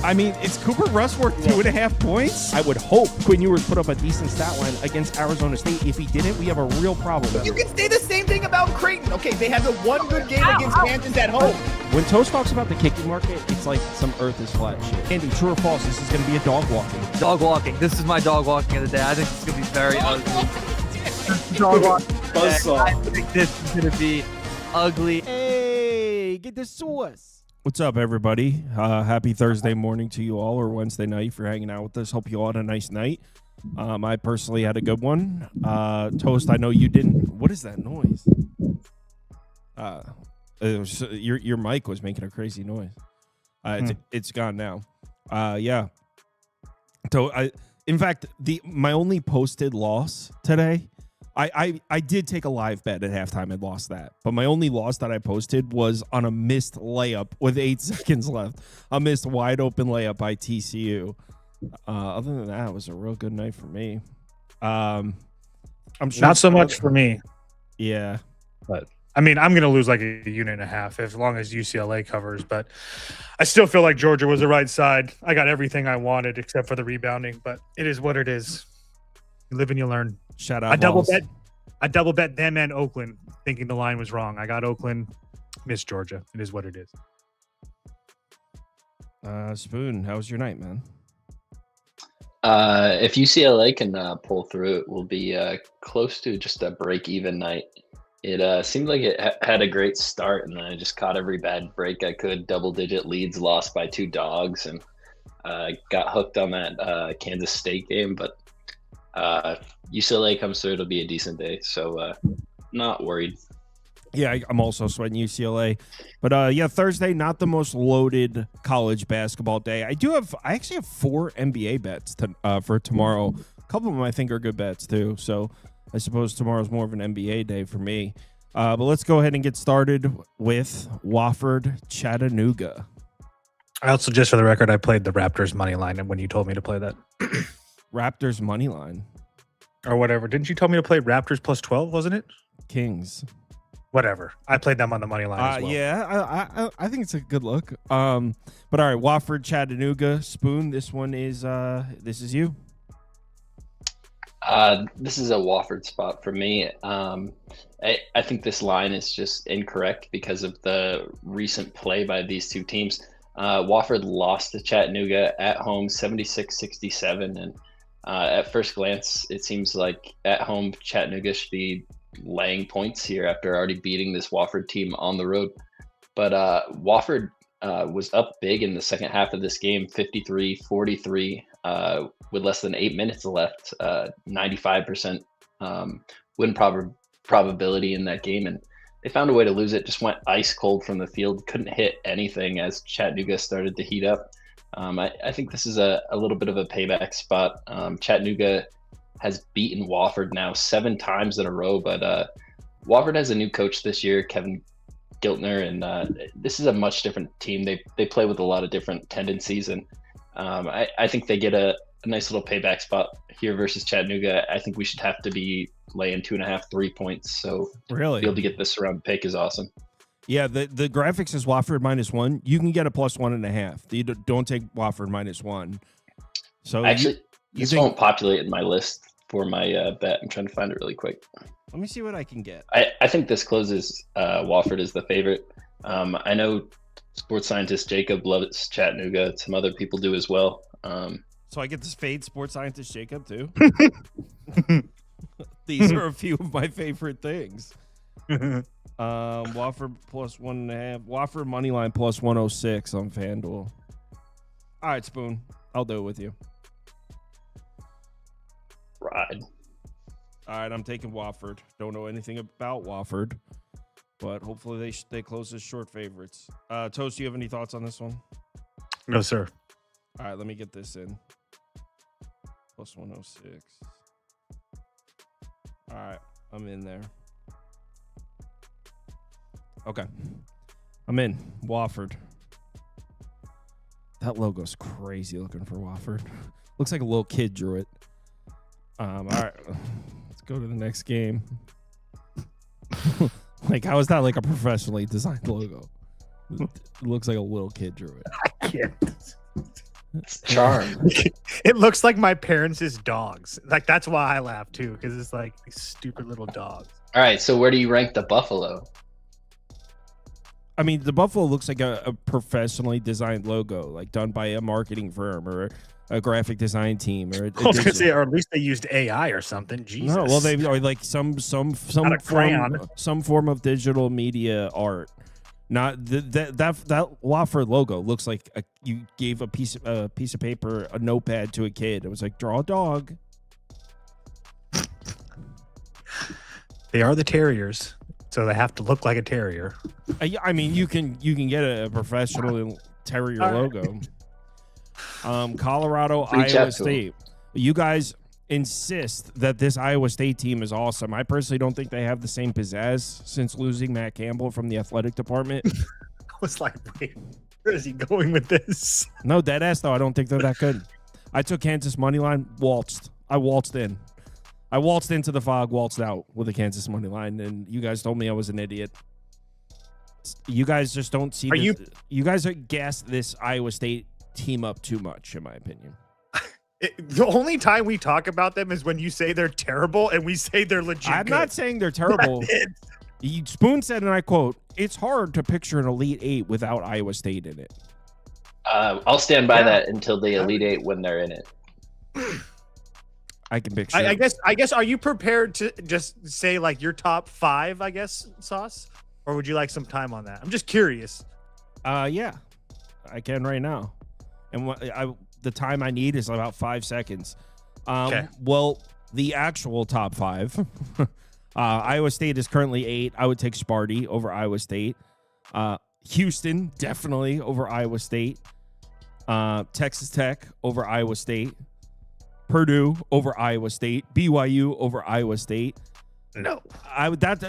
I mean, it's Cooper Rush worth 2.5 points. I would hope Quinn Ewers put up a decent stat line against Arizona State. If he didn't, we have a real problem. You can say the same thing about Creighton. Okay, they had the one good game against Kansas at home. When Toast talks about the kicking market, it's like some earth is flat shit. Andy, true or false, this is going to be a dog walking. Dog walking. This is my dog walking of the day. I think it's going to be very ugly. Dog walking. I think this is going to be ugly. Hey, get the sauce. What's up, everybody? Happy Thursday morning to you all, or Wednesday night for hanging out with us. Hope you all had a nice night. I personally had a good one. Toast, I know you didn't. What is that noise? Your mic was making a crazy noise. It's gone now. Yeah. So in fact, my only posted loss today. I did take a live bet at halftime and lost that. But my only loss that I posted was on a missed layup with 8 seconds left. A missed wide open layup by TCU. Other than that, it was a real good night for me. I'm sure not so much for me. Yeah. But I mean, I'm going to lose like a unit and a half as long as UCLA covers. But I still feel like Georgia was the right side. I got everything I wanted except for the rebounding. But it is what it is. You live and you learn. Shout out. I double bet them and Oakland, thinking the line was wrong. I got Oakland, missed Georgia. It is what it is. Spoon, how was your night, man? If UCLA can pull through, it will be close to just a break-even night. It seemed like it had a great start, and then I just caught every bad break I could. Double-digit leads, lost by 2 dogs, and got hooked on that Kansas State game, but UCLA comes through, it'll be a decent day, so not worried. Yeah, I'm also sweating UCLA, but yeah, Thursday, not the most loaded college basketball day. I actually have 4 NBA bets for tomorrow. A couple of them I think are good bets too, so I suppose tomorrow's more of an NBA day for me. But let's go ahead and get started with Wofford Chattanooga. I also, just for the record, I played the Raptors money line when you told me to play that. Raptors money line or whatever. Didn't you tell me to play Raptors plus 12? Wasn't it Kings? Whatever. I played them on the money line as well. Yeah, I think it's a good look. But all right, Wofford Chattanooga. Spoon, this one is this is you. This is a Wofford spot for me. I think this line is just incorrect because of the recent play by these two teams. Wofford lost to Chattanooga at home 76-67, and at first glance it seems like at home Chattanooga should be laying points here after already beating this Wofford team on the road. But Wofford was up big in the second half of this game, 53-43, with less than 8 minutes left, 95% win probability in that game, and they found a way to lose it. Just went ice cold from the field, couldn't hit anything as Chattanooga started to heat up. I think this is a little bit of a payback spot. Chattanooga has beaten Wofford now 7 times in a row, but Wofford has a new coach this year, Kevin Giltner, and this is a much different team. They play with a lot of different tendencies, and I think they get a nice little payback spot here versus Chattanooga. I think we should have to be laying 2.5, 3 points. So really, to be able to get this around pick is awesome. Yeah, the graphics is Wofford -1. You can get a +1.5. You don't take Wofford -1. So actually, this won't populate in my list for my bet. I'm trying to find it really quick. Let me see what I can get. I think this closes Wofford as the favorite. I know sports scientist Jacob loves Chattanooga. Some other people do as well. So I get to fade sports scientist Jacob too. These are a few of my favorite things. Wofford +1.5. Wofford money line +106 on FanDuel. All right, Spoon, I'll do it with you. Ride. All right, I'm taking Wofford. Don't know anything about Wofford, but hopefully they close as short favorites. Toast, do you have any thoughts on this one? No, sir. All right, let me get this in. +106. All right, I'm in there. Okay, I'm in. Wofford. That logo's crazy looking for Wofford. Looks like a little kid drew it. All right, let's go to the next game. Like, how is that like a professionally designed logo? It looks like a little kid drew it. I can't. It's charm. It looks like my parents' dogs. Like that's why I laugh too, because it's like these stupid little dogs. All right, so where do you rank the Buffalo? I mean, the Buffalo looks like a professionally designed logo, like done by a marketing firm or a graphic design team. Or I was going to say, or at least they used AI or something. Jesus. No, well, they are like some form of digital media art. Not that Wofford logo looks like you gave a piece of paper, a notepad to a kid. It was like, draw a dog. They are the Terriers, so they have to look like a terrier. I mean, you can get a professional terrier logo. Colorado, Iowa State. You guys insist that this Iowa State team is awesome. I personally don't think they have the same pizzazz since losing Matt Campbell from the athletic department. I was like, wait, where is he going with this? No, dead ass though. I don't think they're that good. I took Kansas money line, waltzed. I waltzed in. I waltzed into the fog, waltzed out with a Kansas money line, and you guys told me I was an idiot. You guys just don't see. You guys are gassed this Iowa State team up too much, in my opinion. The only time we talk about them is when you say they're terrible and we say they're legit. I'm not saying they're terrible. Spoon said, and I quote, "It's hard to picture an Elite Eight without Iowa State in it." I'll stand by that until the Elite Eight when they're in it. I can picture. I guess. Are you prepared to just say like your top 5? I guess, Sauce, or would you like some time on that? I'm just curious. Yeah, I can right now, and the time I need is about 5 seconds. Okay. Well, the actual top 5. Iowa State is currently 8. I would take Sparty over Iowa State. Houston definitely over Iowa State. Texas Tech over Iowa State. Purdue over Iowa State. BYU over Iowa State. No.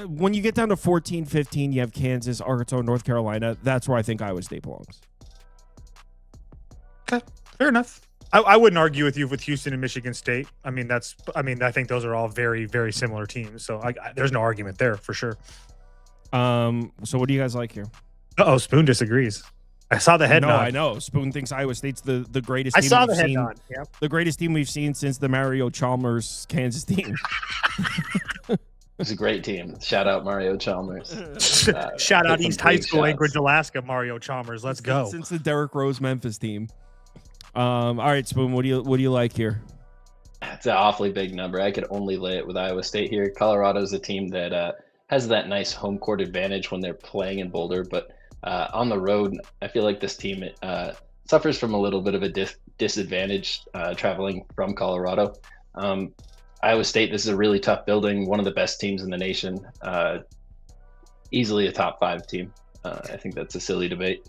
When you get down to 14, 15, you have Kansas, Arkansas, North Carolina. That's where I think Iowa State belongs. Okay, fair enough. I wouldn't argue with you with Houston and Michigan State. I mean, I think those are all very, very similar teams. So there's no argument there for sure. So what do you guys like here? Spoon disagrees. I saw the head nod. I know. Spoon thinks Iowa State's the greatest team. I saw the head nod. Yep. The greatest team we've seen since the Mario Chalmers Kansas team. It's a great team. Shout out Mario Chalmers. Shout out East High School, Anchorage, Alaska, Mario Chalmers. Let's go. Since the Derrick Rose Memphis team. All right, Spoon, what do you like here? It's an awfully big number. I could only lay it with Iowa State here. Colorado's a team that has that nice home court advantage when they're playing in Boulder, but on the road, I feel like this team suffers from a little bit of a disadvantage traveling from Colorado. Iowa State, this is a really tough building, one of the best teams in the nation, easily a top 5 team. I think that's a silly debate.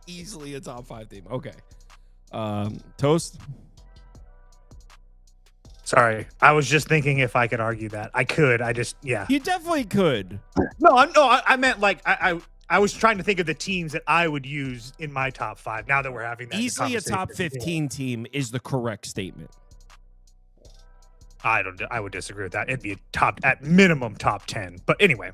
Easily a top 5 team. Okay. Toast? Sorry, I was just thinking if I could argue that. I could. You definitely could. No, I meant like I was trying to think of the teams that I would use in my top 5. Now that we're having that easily a top 15 team is the correct statement. I would disagree with that. It'd be at minimum top 10. But anyway,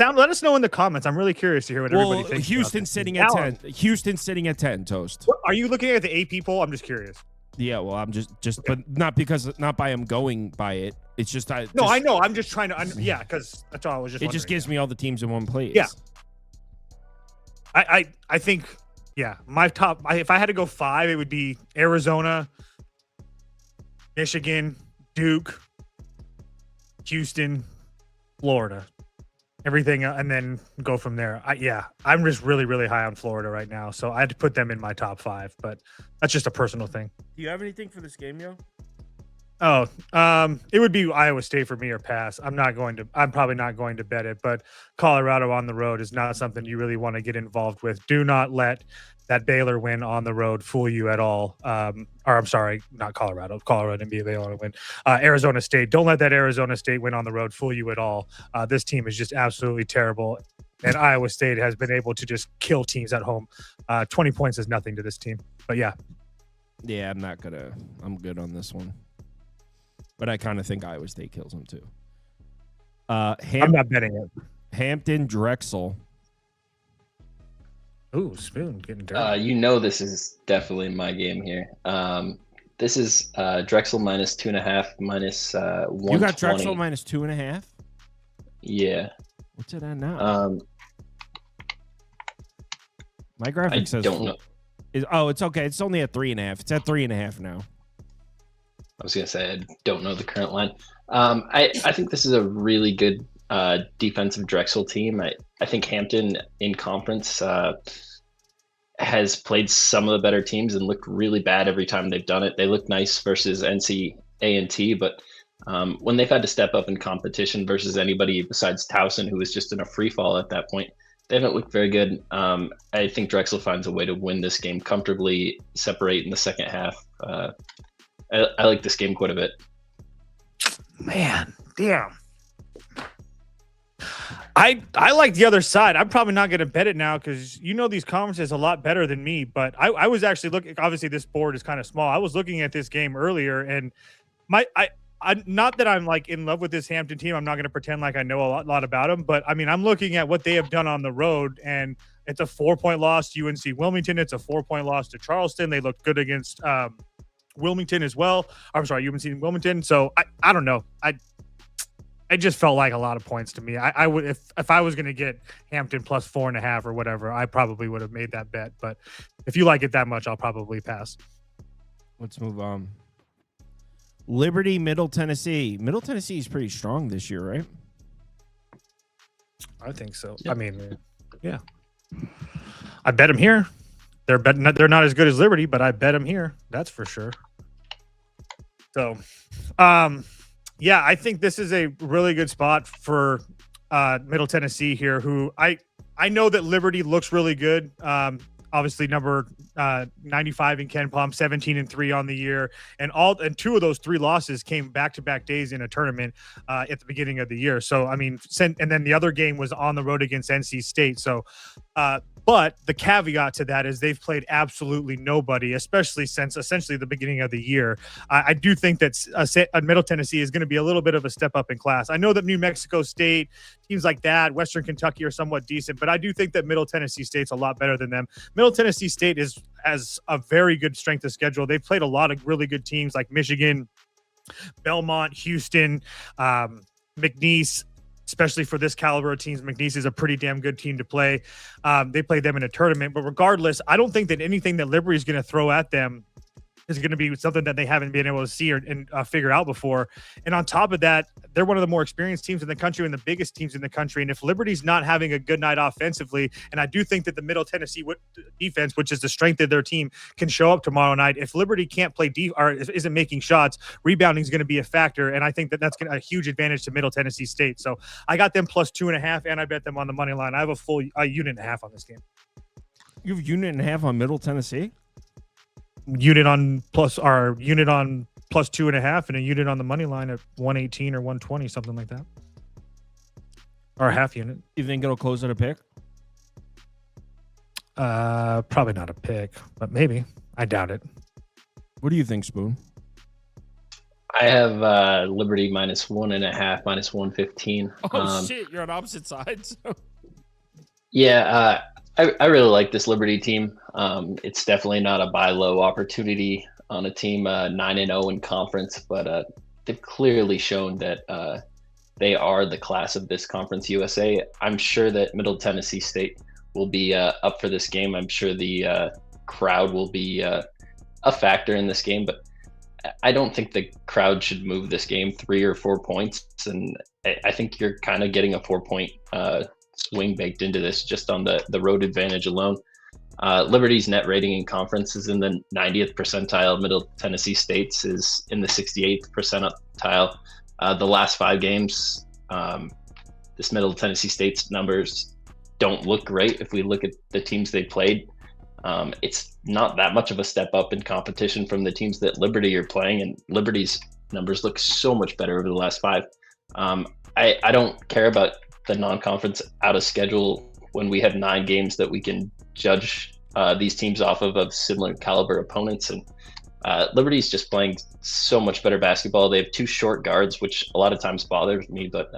let us know in the comments. I'm really curious to hear what everybody thinks. Houston's sitting at 10. Houston's sitting at 10. Toast. Are you looking at the AP poll? I'm just curious. Yeah, well, I'm just, but not by him going by it. It's just I know. I'm just trying to. Because that's all I was just. It just gives me all the teams in one place. Yeah. I think, my top. If I had to go 5, it would be Arizona, Michigan, Duke, Houston, Florida, everything, and then go from there. I'm just really, really high on Florida right now, so I had to put them in my top 5. But that's just a personal thing. Do you have anything for this game, yo? Oh, it would be Iowa State for me or pass. I'm probably not going to bet it, but Colorado on the road is not something you really want to get involved with. Do not let that Baylor win on the road fool you at all. Or I'm sorry, not Colorado. Colorado didn't beat Baylor win. Arizona State. Don't let that Arizona State win on the road fool you at all. This team is just absolutely terrible. And Iowa State has been able to just kill teams at home. 20 points is nothing to this team. But yeah. Yeah, I'm good on this one. But I kind of think Iowa State kills them too. I'm not betting it. Hampton Drexel. Ooh, Spoon getting dirty. This is definitely my game here. This is Drexel minus 2.5, minus 120. You got Drexel minus 2.5? Yeah. What's it at now? My graphic says don't know. It's okay. It's only at 3.5. It's at 3.5 now. I was gonna say I don't know the current line. I think this is a really good defensive Drexel team. I think Hampton in conference has played some of the better teams and looked really bad every time they've done it. They look nice versus NC A&T, but when they've had to step up in competition versus anybody besides Towson, who was just in a free fall at that point, they haven't looked very good. I think Drexel finds a way to win this game comfortably, separate in the second half. I like this game quite a bit. Man, damn. I like the other side. I'm probably not going to bet it now because these conferences a lot better than me. But I was actually looking. Obviously, this board is kind of small. I was looking at this game earlier, and not that I'm like in love with this Hampton team. I'm not going to pretend like I know a lot about them. But I mean, I'm looking at what they have done on the road, and it's a 4-point loss to UNC Wilmington. It's a 4-point loss to Charleston. They looked good against Wilmington as well. I'm sorry, UNC Wilmington. So I don't know. It just felt like a lot of points to me. I would if I was going to get Hampton plus 4.5 or whatever, I probably would have made that bet. But if you like it that much, I'll probably pass. Let's move on. Liberty, Middle Tennessee. Middle Tennessee is pretty strong this year, right? I think so. Yep. I mean, yeah. I bet them here. They're not as good as Liberty, but I bet them here. That's for sure. So, yeah, I think this is a really good spot for Middle Tennessee here, who I know that Liberty looks really good. Obviously, number 95 in Ken Palm, 17-3 on the year, and 2 of those 3 losses came back-to-back days in a tournament at the beginning of the year. So, I mean, and then the other game was on the road against NC State. So, but the caveat to that is they've played absolutely nobody, especially since essentially the beginning of the year. I do think that Middle Tennessee is going to be a little bit of a step up in class. I know that New Mexico State, teams like that, Western Kentucky are somewhat decent, but I do think that Middle Tennessee State's a lot better than them. Middle Tennessee State has a very good strength of schedule. They've played a lot of really good teams like Michigan, Belmont, Houston, McNeese. Especially for this caliber of teams, McNeese is a pretty damn good team to play. They played them in a tournament, but regardless, I don't think that anything that Liberty is going to throw at them is going to be something that they haven't been able to see and figure out before. And on top of that, they're one of the more experienced teams in the country and the biggest teams in the country. And if Liberty's not having a good night offensively, and I do think that the Middle Tennessee defense, which is the strength of their team, can show up tomorrow night. If Liberty can't play or isn't making shots, rebounding is going to be a factor. And I think that that's a huge advantage to Middle Tennessee State. So I got them plus 2.5, and I bet them on the money line. I have a full unit and a half on this game. You have a unit and a half on Middle Tennessee? Unit on plus 2.5 and a unit on the money line at 118 or 120, something like that, or a half unit. You think it'll close at a pick? Probably not a pick, but maybe. I doubt it. What do you think, Spoon? I have Liberty minus 1.5, minus 115. Oh shit, you're on opposite sides. Yeah, I really like this Liberty team. It's definitely not a buy low opportunity on a team 9-0 in conference, but they've clearly shown that they are the class of this Conference USA. I'm sure that Middle Tennessee State will be up for this game. I'm sure the crowd will be a factor in this game, but I don't think the crowd should move this game 3 or 4 points. And I think you're kind of getting a 4-point swing baked into this just on the road advantage alone. Liberty's net rating in conference is in the 90th percentile. Middle Tennessee State's is in the 68th percentile. The last 5 games, this Middle Tennessee State's numbers don't look great. If we look at the teams they played, it's not that much of a step up in competition from the teams that Liberty are playing, and Liberty's numbers look so much better over the last 5. I don't care about the non-conference out of schedule when we have 9 games that we can judge these teams off of similar caliber opponents. And Liberty's just playing so much better basketball. They have 2 short guards, which a lot of times bothers me, but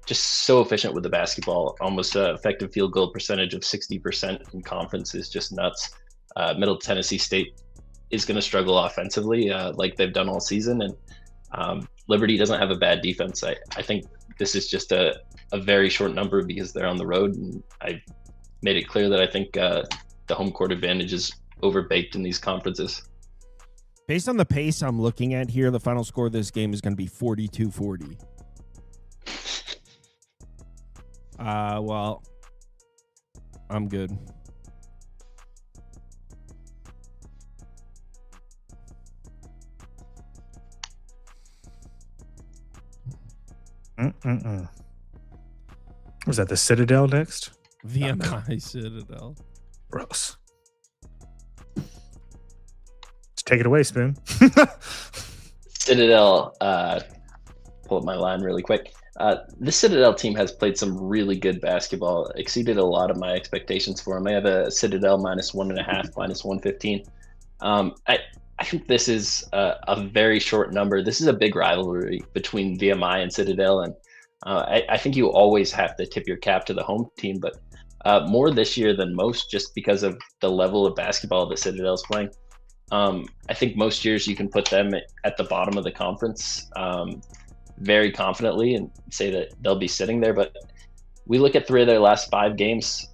just so efficient with the basketball. Almost effective field goal percentage of 60% in conference is just nuts. Middle Tennessee State is going to struggle offensively like they've done all season. And Liberty doesn't have a bad defense. I think this is just a very short number because they're on the road. And I made it clear that I think the home court advantage is overbaked in these conferences. Based on the pace I'm looking at here, the final score of this game is going to be 42-40. Well, I'm good. Was that the Citadel next? VMI Citadel. Gross. Let's take it away, Spoon. Citadel, pull up my line really quick. The Citadel team has played some really good basketball, exceeded a lot of my expectations for them. I have a Citadel -1.5, -115. I think this is a very short number. This is a big rivalry between VMI and Citadel, and I think you always have to tip your cap to the home team, but more this year than most, just because of the level of basketball that Citadel's playing. I think most years you can put them at the bottom of the conference very confidently and say that they'll be sitting there. But we look at 3 of their last 5 games.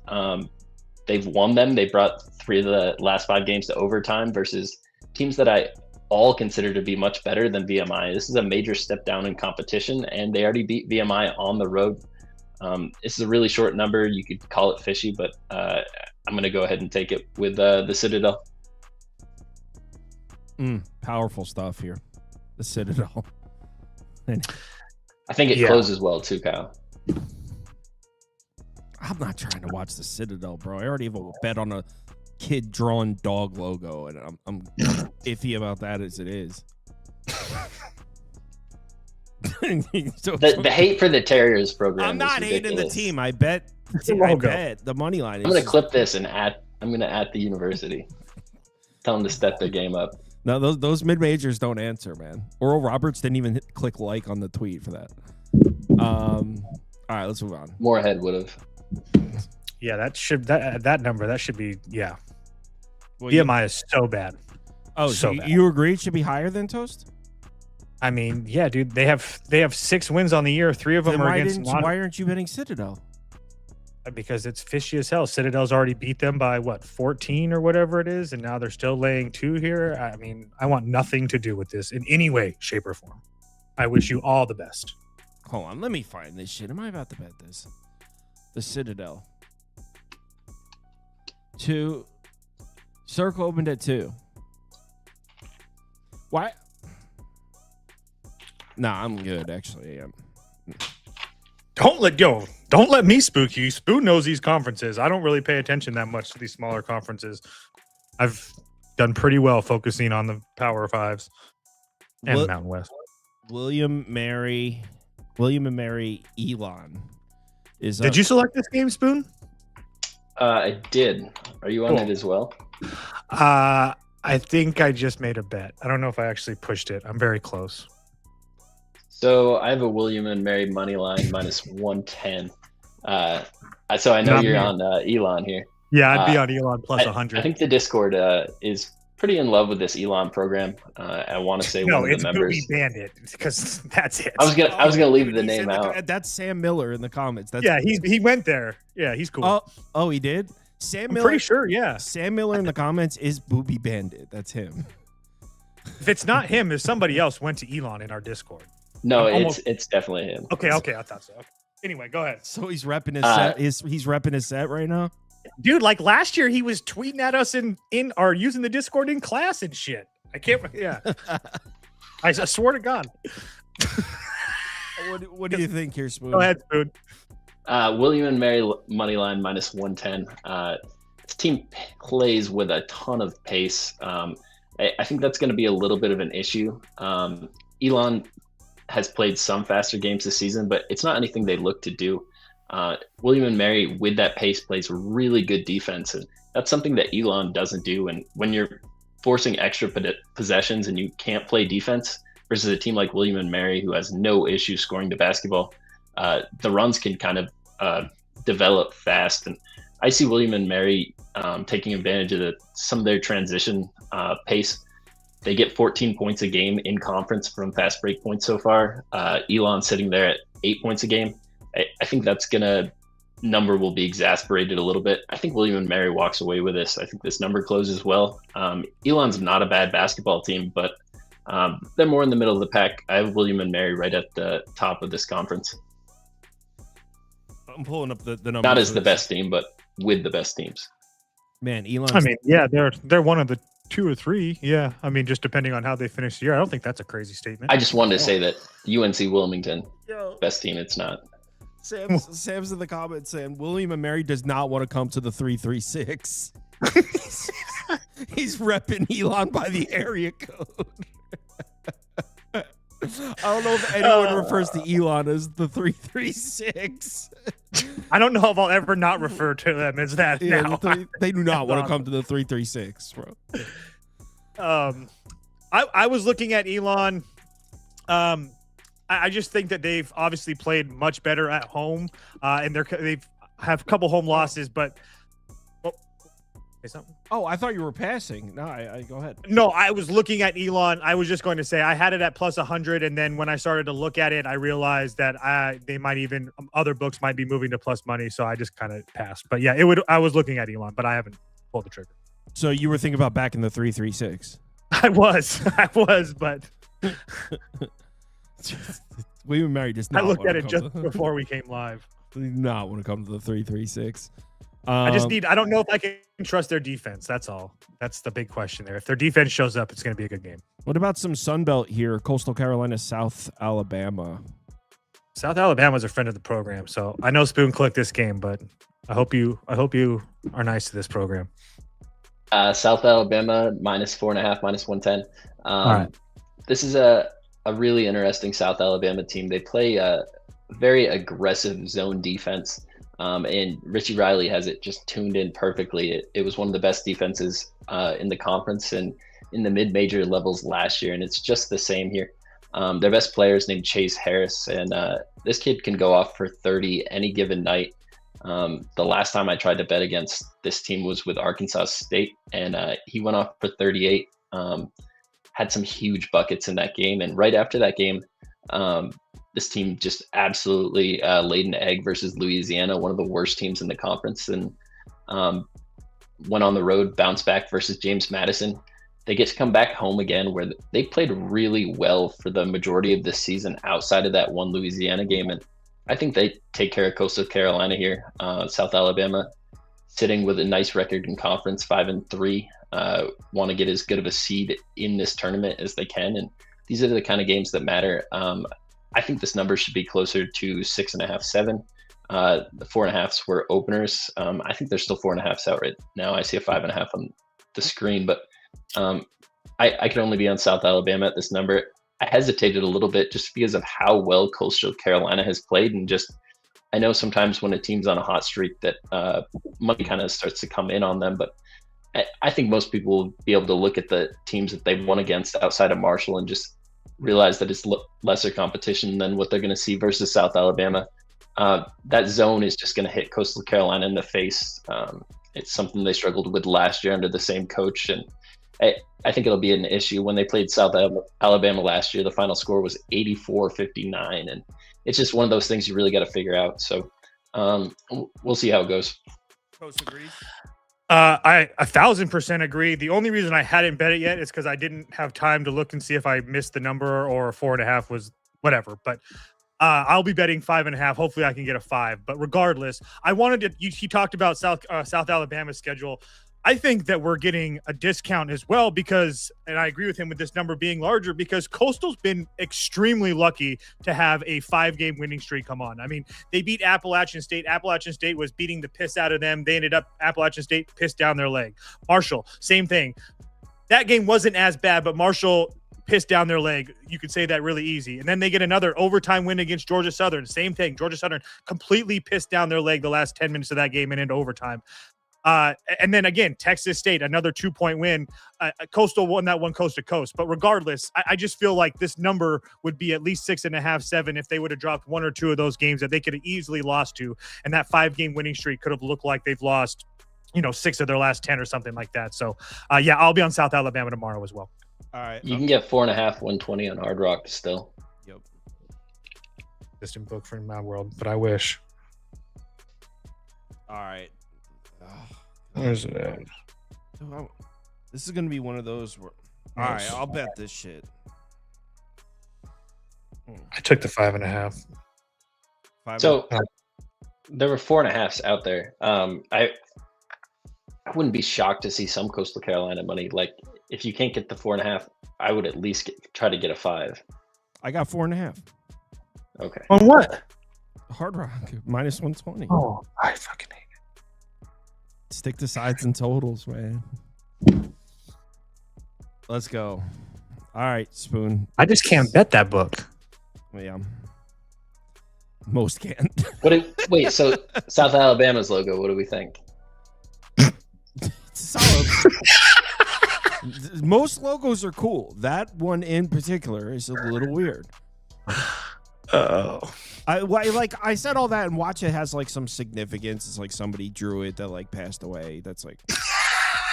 They've won them. They brought 3 of the last 5 games to overtime versus teams that I all consider to be much better than VMI. This is a major step down in competition, and they already beat VMI on the road. This is a really short number. You could call it fishy, but I'm going to go ahead and take it with the Citadel. Powerful stuff here. The Citadel. I think it closes well too, Kyle. I'm not trying to watch the Citadel, bro. I already have a bet on a kid drawing dog logo, and I'm iffy about that as it is. The hate for the Terriers program. I'm not hating the team. I bet the money line. I'm going to clip this and I'm going to at the university. Tell them to step their game up. No, those mid majors don't answer, man. Oral Roberts didn't even click like on the tweet for that. All right, let's move on. Moorhead would have. Yeah, that number that should be Well, VMI is so bad. Oh, so you agree it should be higher than Toast? I mean, yeah, dude. They have 6 wins on the year. 3 of them are against. Why aren't you betting Citadel? Because it's fishy as hell. Citadel's already beat them by 14 or whatever it is, and now they're still laying 2 here. I mean, I want nothing to do with this in any way, shape, or form. I wish you all the best. Hold on, let me find this shit. Am I about to bet this? The Citadel. 2. Circle opened at 2. Why? Nah, I'm good, actually. Don't let me spook you. Spoon knows these conferences. I don't really pay attention that much to these smaller conferences. I've done pretty well focusing on the Power Fives and Mountain West. William and Mary Elon is. Did you select this game, Spoon? I did. Are you on it as well? I think I just made a bet. I don't know if I actually pushed it. I'm very close. So I have a William and Mary money line -110. So I know you're on Elon here. Yeah, I'd be on Elon plus 100. I think the Discord is pretty in love with this Elon program. I want to say one of the members. No, it's Bandit because that's it. I was gonna leave the name out. That's Sam Miller in the comments. He went there. Yeah, he's cool. Oh, he did. Sam Miller. Pretty sure. Yeah. Sam Miller in the comments is Booby Bandit. That's him. If it's not him, if somebody else went to Elon in our Discord. No, it's definitely him. Okay, I thought so. Okay. Anyway, go ahead. So he's repping his set. He's repping his set right now, dude. Like last year, he was tweeting at us in or using the Discord in class and shit. I can't. Yeah, I swear to God. What do you think here, Spoon? Go ahead, Spoon. William and Mary moneyline -110. This team plays with a ton of pace. I think that's going to be a little bit of an issue. Elon has played some faster games this season, but it's not anything they look to do. William and Mary, with that pace, plays really good defense, and that's something that Elon doesn't do. And when you're forcing extra possessions and you can't play defense versus a team like William and Mary, who has no issue scoring the basketball, the runs can kind of develop fast. And I see William and Mary taking advantage of some of their transition pace. They get 14 points a game in conference from fast break points so far. Elon sitting there at 8 points a game. I think that's number will be exasperated a little bit. I think William and Mary walks away with this. I think this number closes well. Elon's not a bad basketball team, but they're more in the middle of the pack. I have William and Mary right at the top of this conference. I'm pulling up the numbers. Not as the best team, but with the best teams. Man, Elon. I mean, yeah, they're one of the 2 or 3. Yeah, I mean, just depending on how they finish the year. I don't think that's a crazy statement. I just wanted to say that UNC Wilmington, best team. It's not. Sam's in the comments saying William and Mary does not want to come to the 336. He's repping Elon by the area code. I don't know if anyone refers to Elon as the 336. I don't know if I'll ever not refer to them as that now. They do not want to come to the 336, bro. I was looking at Elon. I just think that they've obviously played much better at home, and they've have a couple home losses. But say something. Oh, I thought you were passing. No, I go ahead. No, I was looking at Elon. I was just going to say I had it at plus 100, and then when I started to look at it, I realized that they might even other books might be moving to plus money, so I just kind of passed. But yeah, I was looking at Elon, but I haven't pulled the trigger. So you were thinking about back in the 336. I was, but. William and Mary does not. I looked at it just before we came live. They do not want to come to the 336. I don't know if I can trust their defense. That's all. That's the big question there. If their defense shows up, it's going to be a good game. What about some Sunbelt here? Coastal Carolina, South Alabama. South Alabama is a friend of the program, so I know Spoon clicked this game, but I hope you are nice to this program. South Alabama -4.5, -110. All right. This is a really interesting South Alabama team. They play a very aggressive zone defense, and Richie Riley has it just tuned in perfectly. It was one of the best defenses in the conference and in the mid-major levels last year, and it's just the same here. Their best player is named Chase Harris, and this kid can go off for 30 any given night. The last time I tried to bet against this team was with Arkansas State, and he went off for 38. Had some huge buckets in that game. And right after that game, this team just absolutely laid an egg versus Louisiana, one of the worst teams in the conference, and went on the road, bounced back versus James Madison. They get to come back home again, where they played really well for the majority of this season outside of that one Louisiana game. And I think they take care of Coastal Carolina here. South Alabama sitting with a nice record in conference, 5-3. Want to get as good of a seed in this tournament as they can, and these are the kind of games that matter. I think this number should be closer to 6.5, 7. The 4.5s were openers. I think there's still 4.5s out right now. I see a 5.5 on the screen, but I can only be on South Alabama at this number. I hesitated a little bit just because of how well Coastal Carolina has played, and just I know sometimes when a team's on a hot streak that money kind of starts to come in on them, but I think most people will be able to look at the teams that they've won against outside of Marshall and just realize that it's lesser competition than what they're going to see versus South Alabama. That zone is just going to hit Coastal Carolina in the face. It's something they struggled with last year under the same coach, and I think it'll be an issue. When they played South Alabama last year, the final score was 84-59, and it's just one of those things you really got to figure out. So we'll see how it goes. Coast agrees. I 1,000% agree. The only reason I hadn't bet it yet is because I didn't have time to look and see if I missed the number or 4.5 was whatever. But I'll be betting 5.5. Hopefully I can get a 5. But regardless, I wanted to. He talked about South Alabama's schedule. I think that we're getting a discount as well because, and I agree with him with this number being larger, because Coastal's been extremely lucky to have a 5-game winning streak come on. I mean, they beat Appalachian State. Appalachian State was beating the piss out of them. They ended up, Appalachian State pissed down their leg. Marshall, same thing. That game wasn't as bad, but Marshall pissed down their leg. You could say that really easy. And then they get another overtime win against Georgia Southern. Same thing. Georgia Southern completely pissed down their leg the last 10 minutes of that game and into overtime. And then again, Texas State, another 2-point win. Coastal won that one coast to coast. But regardless, I just feel like this number would be at least 6.5, 7 if they would have dropped one or two of those games that they could have easily lost to. And that 5-game winning streak could have looked like they've lost, 6 of their last 10 or something like that. So, I'll be on South Alabama tomorrow as well. All right. You can get 4.5, 120 on Hard Rock still. Yep. Distant book from my world, but I wish. All right. Where's it at? This is gonna be one of those where. All right, I'll bet this shit. I took the 5.5. So there were 4.5s out there. I wouldn't be shocked to see some Coastal Carolina money. Like if you can't get the 4.5, I would at least try to get a 5. I got 4.5. Okay. On what? Hard Rock minus 120. Oh, I fucking hate it. Stick to sides and totals, man. Let's go. All right, Spoon. I just can't bet that book. Yeah. Most can't. Wait, so South Alabama's logo, what do we think? Solid. Most logos are cool. That one in particular is a little weird. Oh. I said all that, and watch it has like some significance. It's like somebody drew it that like passed away. That's like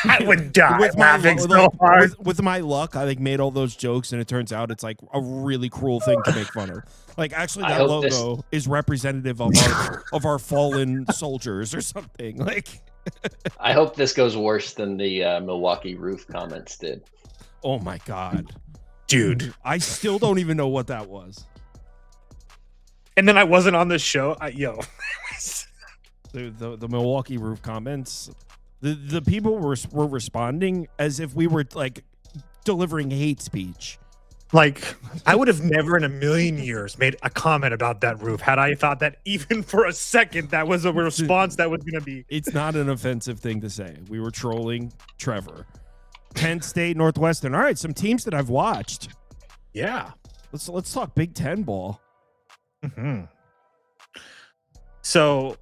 I would die with laughing so hard. with my luck, I like made all those jokes, and it turns out it's like a really cruel thing to make fun of. Like actually, that logo is representative of our fallen soldiers or something. Like, I hope this goes worse than the Milwaukee roof comments did. Oh my god, dude! I still don't even know what that was. And then I wasn't on this show. The Milwaukee roof comments. The people were responding as if we were like delivering hate speech. Like, I would have never in a million years made a comment about that roof had I thought that even for a second that was a response that was going to be. It's not an offensive thing to say. We were trolling Trevor. Penn State, Northwestern. All right, some teams that I've watched. Yeah. Let's talk Big Ten ball. Mm-hmm. So,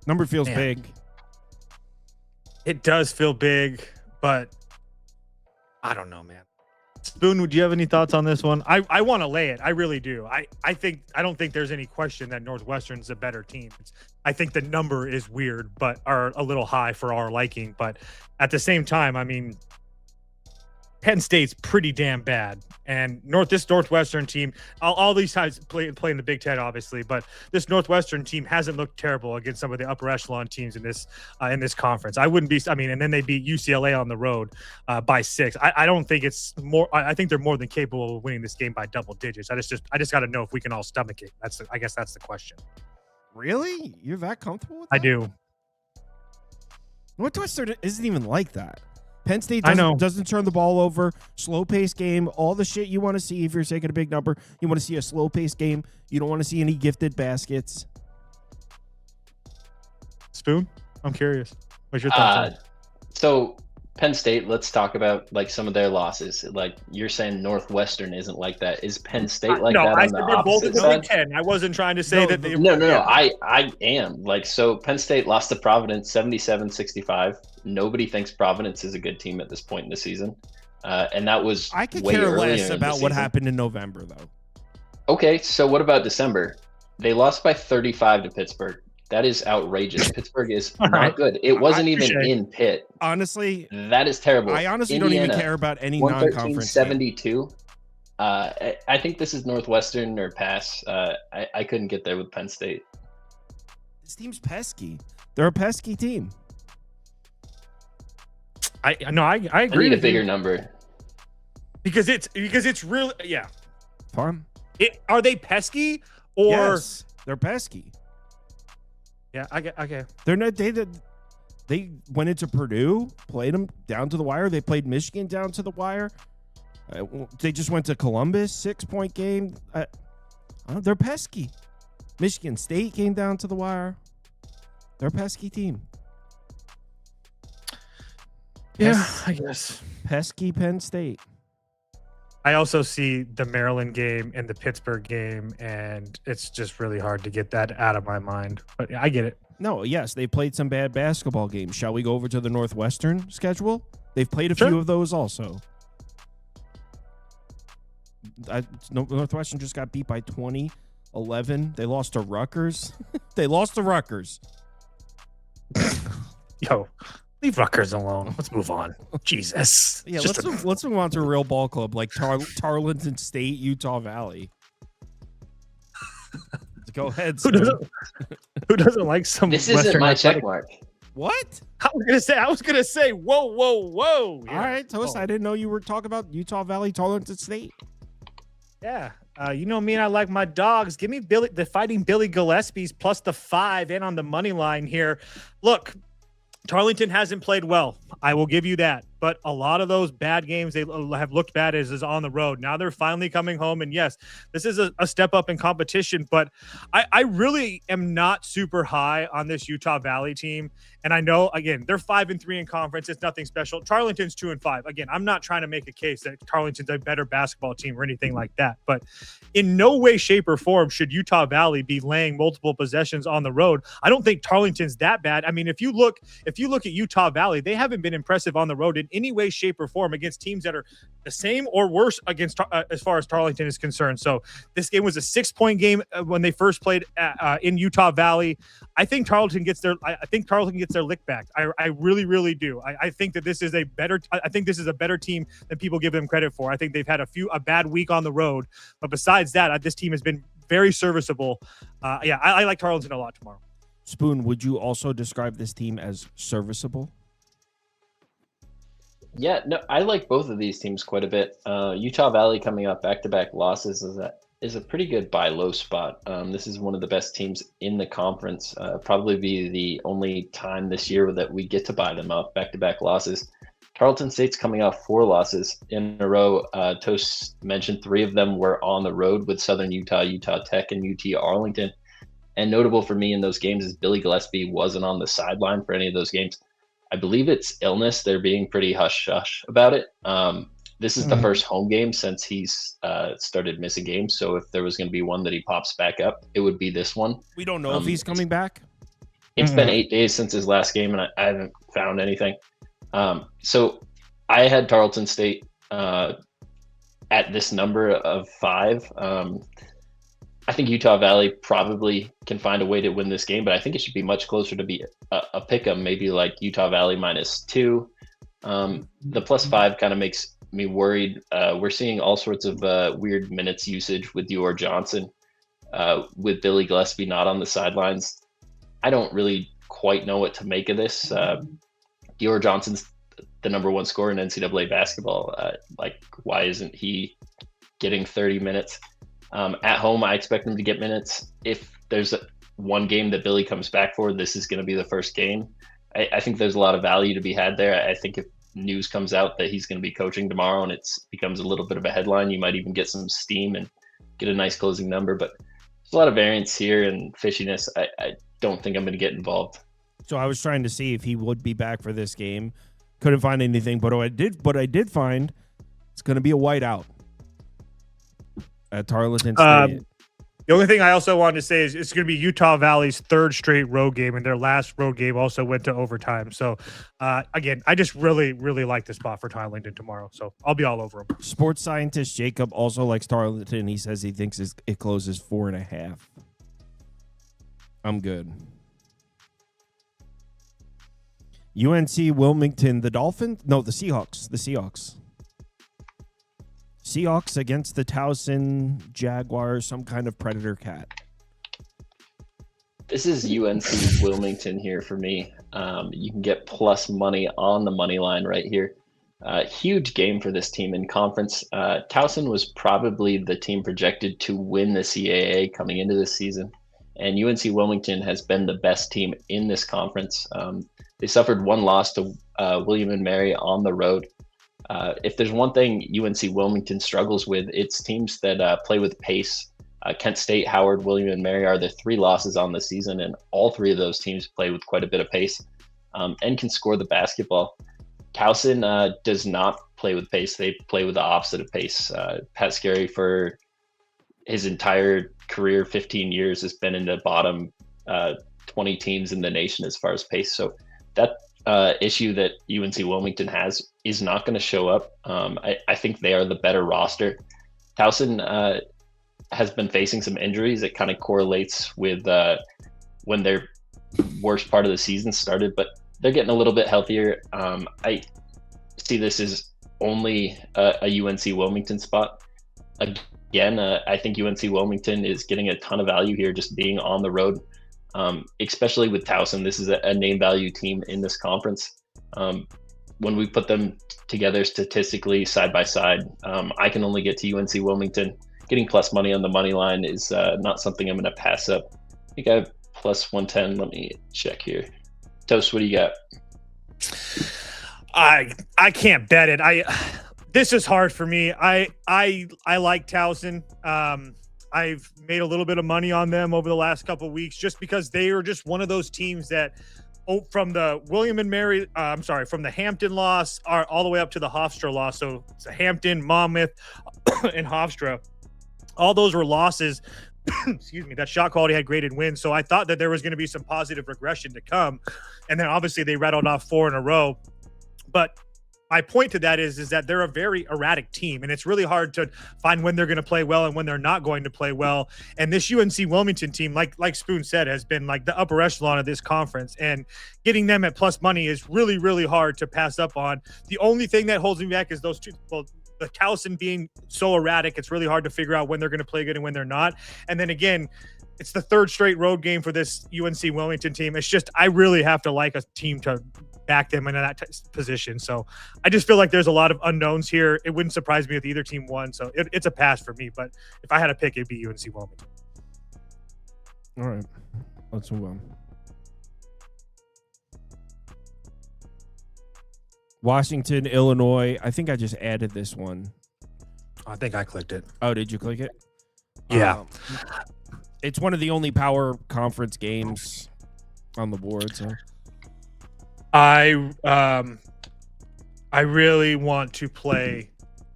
number feels big. It does feel big, but I don't know, man. Spoon, would you have any thoughts on this one? I want to lay it. I really do. I don't think there's any question that Northwestern's a better team. I think the number is weird, but are a little high for our liking. But at the same time, I mean, Penn State's pretty damn bad, and this Northwestern team, all these guys play in the Big Ten, obviously, but this Northwestern team hasn't looked terrible against some of the upper echelon teams in this conference. I wouldn't be. I mean, and then they beat UCLA on the road by 6. I don't think it's more. I think they're more than capable of winning this game by double digits. I just got to know if we can all stomach it. I guess that's the question. Really? You're that comfortable with that? I do. Northwestern isn't even like that. Penn State doesn't turn the ball over. Slow-paced game. All the shit you want to see if you're taking a big number. You want to see a slow-paced game. You don't want to see any gifted baskets. Spoon, I'm curious. What's your thoughts? So Penn State, let's talk about like some of their losses. Like you're saying Northwestern isn't like that. Is Penn State like that? No, I said they're both in the Big Ten. I wasn't trying to say that they No. I am. Like, so Penn State lost to Providence 77-65. Nobody thinks Providence is a good team at this point in the season. And that was I could care less about what happened in November, though. Okay, so what about December? They lost by 35 to Pittsburgh. That is outrageous. Pittsburgh is not good. It wasn't even in Pitt. Honestly, that is terrible. I honestly don't even care about any non-conference. 72. I think this is Northwestern or pass. I couldn't get there with Penn State. This team's pesky. They're a pesky team. I agree. I need a bigger number because it's really Fun. Are they pesky or yes, they're pesky? Yeah, okay. They're not. They went into Purdue, played them down to the wire. They played Michigan down to the wire. They just went to Columbus, 6-point game. They're pesky. Michigan State came down to the wire. They're a pesky team. Yeah, I guess. Pesky Penn State. I also see the Maryland game and the Pittsburgh game, and it's just really hard to get that out of my mind. But I get it. No, yes, they played some bad basketball games. Shall we go over to the Northwestern schedule? They've played a few of those also. Northwestern just got beat by 20-11. They lost to Rutgers. Yo, leave Rutgers alone. Let's move on. Jesus. Yeah, let's move on to a real ball club like Tarleton State, Utah Valley. Go ahead. Who doesn't like some? This Western isn't my athletic? check mark. What? I was gonna say. Whoa. Yeah. All right, Toast. I didn't know you were talking about Utah Valley, Tarleton State. Yeah. You know me and I like my dogs. Give me the Fighting Billy Gillespie's plus the 5 and on the money line here. Look, Tarleton hasn't played well. I will give you that. But a lot of those bad games they have looked bad is on the road. Now they're finally coming home. And yes, this is a step up in competition. But I really am not super high on this Utah Valley team. And I know, again, they're 5-3 in conference. It's nothing special. Tarleton's 2-5. Again, I'm not trying to make a case that Tarleton's a better basketball team or anything like that. But in no way, shape, or form should Utah Valley be laying multiple possessions on the road. I don't think Tarleton's that bad. I mean, if you look at Utah Valley, they haven't been impressive on the road in any way, shape, or form against teams that are the same or worse against as far as Tarleton is concerned. So this game was a 6-point game when they first played in Utah Valley. I think Tarleton gets their lick back. I really, really do. I think that this is a better team than people give them credit for. I think they've had a bad week on the road, but besides that, this team has been very serviceable. I like Tarleton a lot tomorrow. Spoon, would you also describe this team as serviceable? Yeah, no, I like both of these teams quite a bit. Utah Valley coming off back-to-back losses is a pretty good buy low spot. This is one of the best teams in the conference. Probably be the only time this year that we get to buy them off back-to-back losses. Tarleton State's coming off 4 losses in a row. Toast mentioned 3 of them were on the road with Southern Utah, Utah Tech, and UT Arlington. And notable for me in those games is Billy Gillespie wasn't on the sideline for any of those games. I believe it's illness. They're being pretty hush-hush about it. This is the first home game since he's started missing games. So if there was going to be one that he pops back up, it would be this one. We don't know if he's coming back. It's been 8 days since his last game, and I haven't found anything. So I had Tarleton State at this number of 5. I think Utah Valley probably can find a way to win this game, but I think it should be much closer to be a pick 'em, maybe like Utah Valley -2. The plus 5 kind of makes me worried. We're seeing all sorts of weird minutes usage with Dior Johnson, with Billy Gillespie not on the sidelines. I don't really quite know what to make of this. Dior Johnson's the number 1 scorer in NCAA basketball. Why isn't he getting 30 minutes? At home, I expect him to get minutes. If there's one game that Billy comes back for, this is going to be the first game. I think there's a lot of value to be had there. I think if news comes out that he's going to be coaching tomorrow and it becomes a little bit of a headline, you might even get some steam and get a nice closing number. But there's a lot of variance here and fishiness. I don't think I'm going to get involved. So I was trying to see if he would be back for this game. Couldn't find anything, but I did find it's going to be a whiteout at Tarleton State. The only thing I also wanted to say is it's going to be Utah Valley's 3rd straight road game, and their last road game also went to overtime. So, again, I just really, really like the spot for Tarleton tomorrow. So I'll be all over them. Sports scientist Jacob also likes Tarleton. He says he thinks it closes 4.5. I'm good. UNC Wilmington, the Dolphins? No, the Seahawks. The Seahawks. Seahawks against the Towson Jaguars, some kind of predator cat. This is UNC Wilmington here for me. You can get plus money on the money line right here. Huge game for this team in conference. Towson was probably the team projected to win the CAA coming into this season. And UNC Wilmington has been the best team in this conference. They suffered 1 loss to William & Mary on the road. If there's one thing UNC Wilmington struggles with, it's teams that play with pace. Kent State, Howard, William & Mary are the 3 losses on the season, and all 3 of those teams play with quite a bit of pace and can score the basketball. Towson does not play with pace. They play with the opposite of pace. Pat Scarry, for his entire career, 15 years, has been in the bottom 20 teams in the nation as far as pace. So that issue that UNC Wilmington has is not going to show up. I think they are the better roster. Towson has been facing some injuries. It kind of correlates with when their worst part of the season started, but they're getting a little bit healthier. I see this as only a UNC Wilmington spot. Again, I think UNC Wilmington is getting a ton of value here just being on the road, especially with Towson. This is a name value team in this conference. When we put them together statistically side by side, I can only get to UNC Wilmington. Getting plus money on the money line is not something I'm going to pass up. I think I have plus 110. Let me check here. Toast, what do you got? I can't bet it. This is hard for me. I like Towson. I've made a little bit of money on them over the last couple of weeks just because they are just one of those teams that from the from the Hampton loss all the way up to the Hofstra loss. So it's a Hampton, Monmouth, and Hofstra. All those were losses. Excuse me. That shot quality had graded wins. So I thought that there was going to be some positive regression to come. And then obviously they rattled off 4 in a row. But my point to that is that they're a very erratic team, and it's really hard to find when they're going to play well and when they're not going to play well. And this UNC Wilmington team, like Spoon said, has been like the upper echelon of this conference, and getting them at plus money is really, really hard to pass up on. The only thing that holds me back is those two. Well, the Towson being so erratic, it's really hard to figure out when they're going to play good and when they're not. And then again, it's the third straight road game for this UNC Wilmington team. It's just I really have to like a team to back them in that position. So I just feel like there's a lot of unknowns here. It wouldn't surprise me if either team won. So it's a pass for me. But if I had to pick, it'd be UNC Wilmington. All right. Let's move on. Washington, Illinois. I think I just added this one. I think I clicked it. Oh, did you click it? Yeah. It's one of the only power conference games on the board. So I really want to play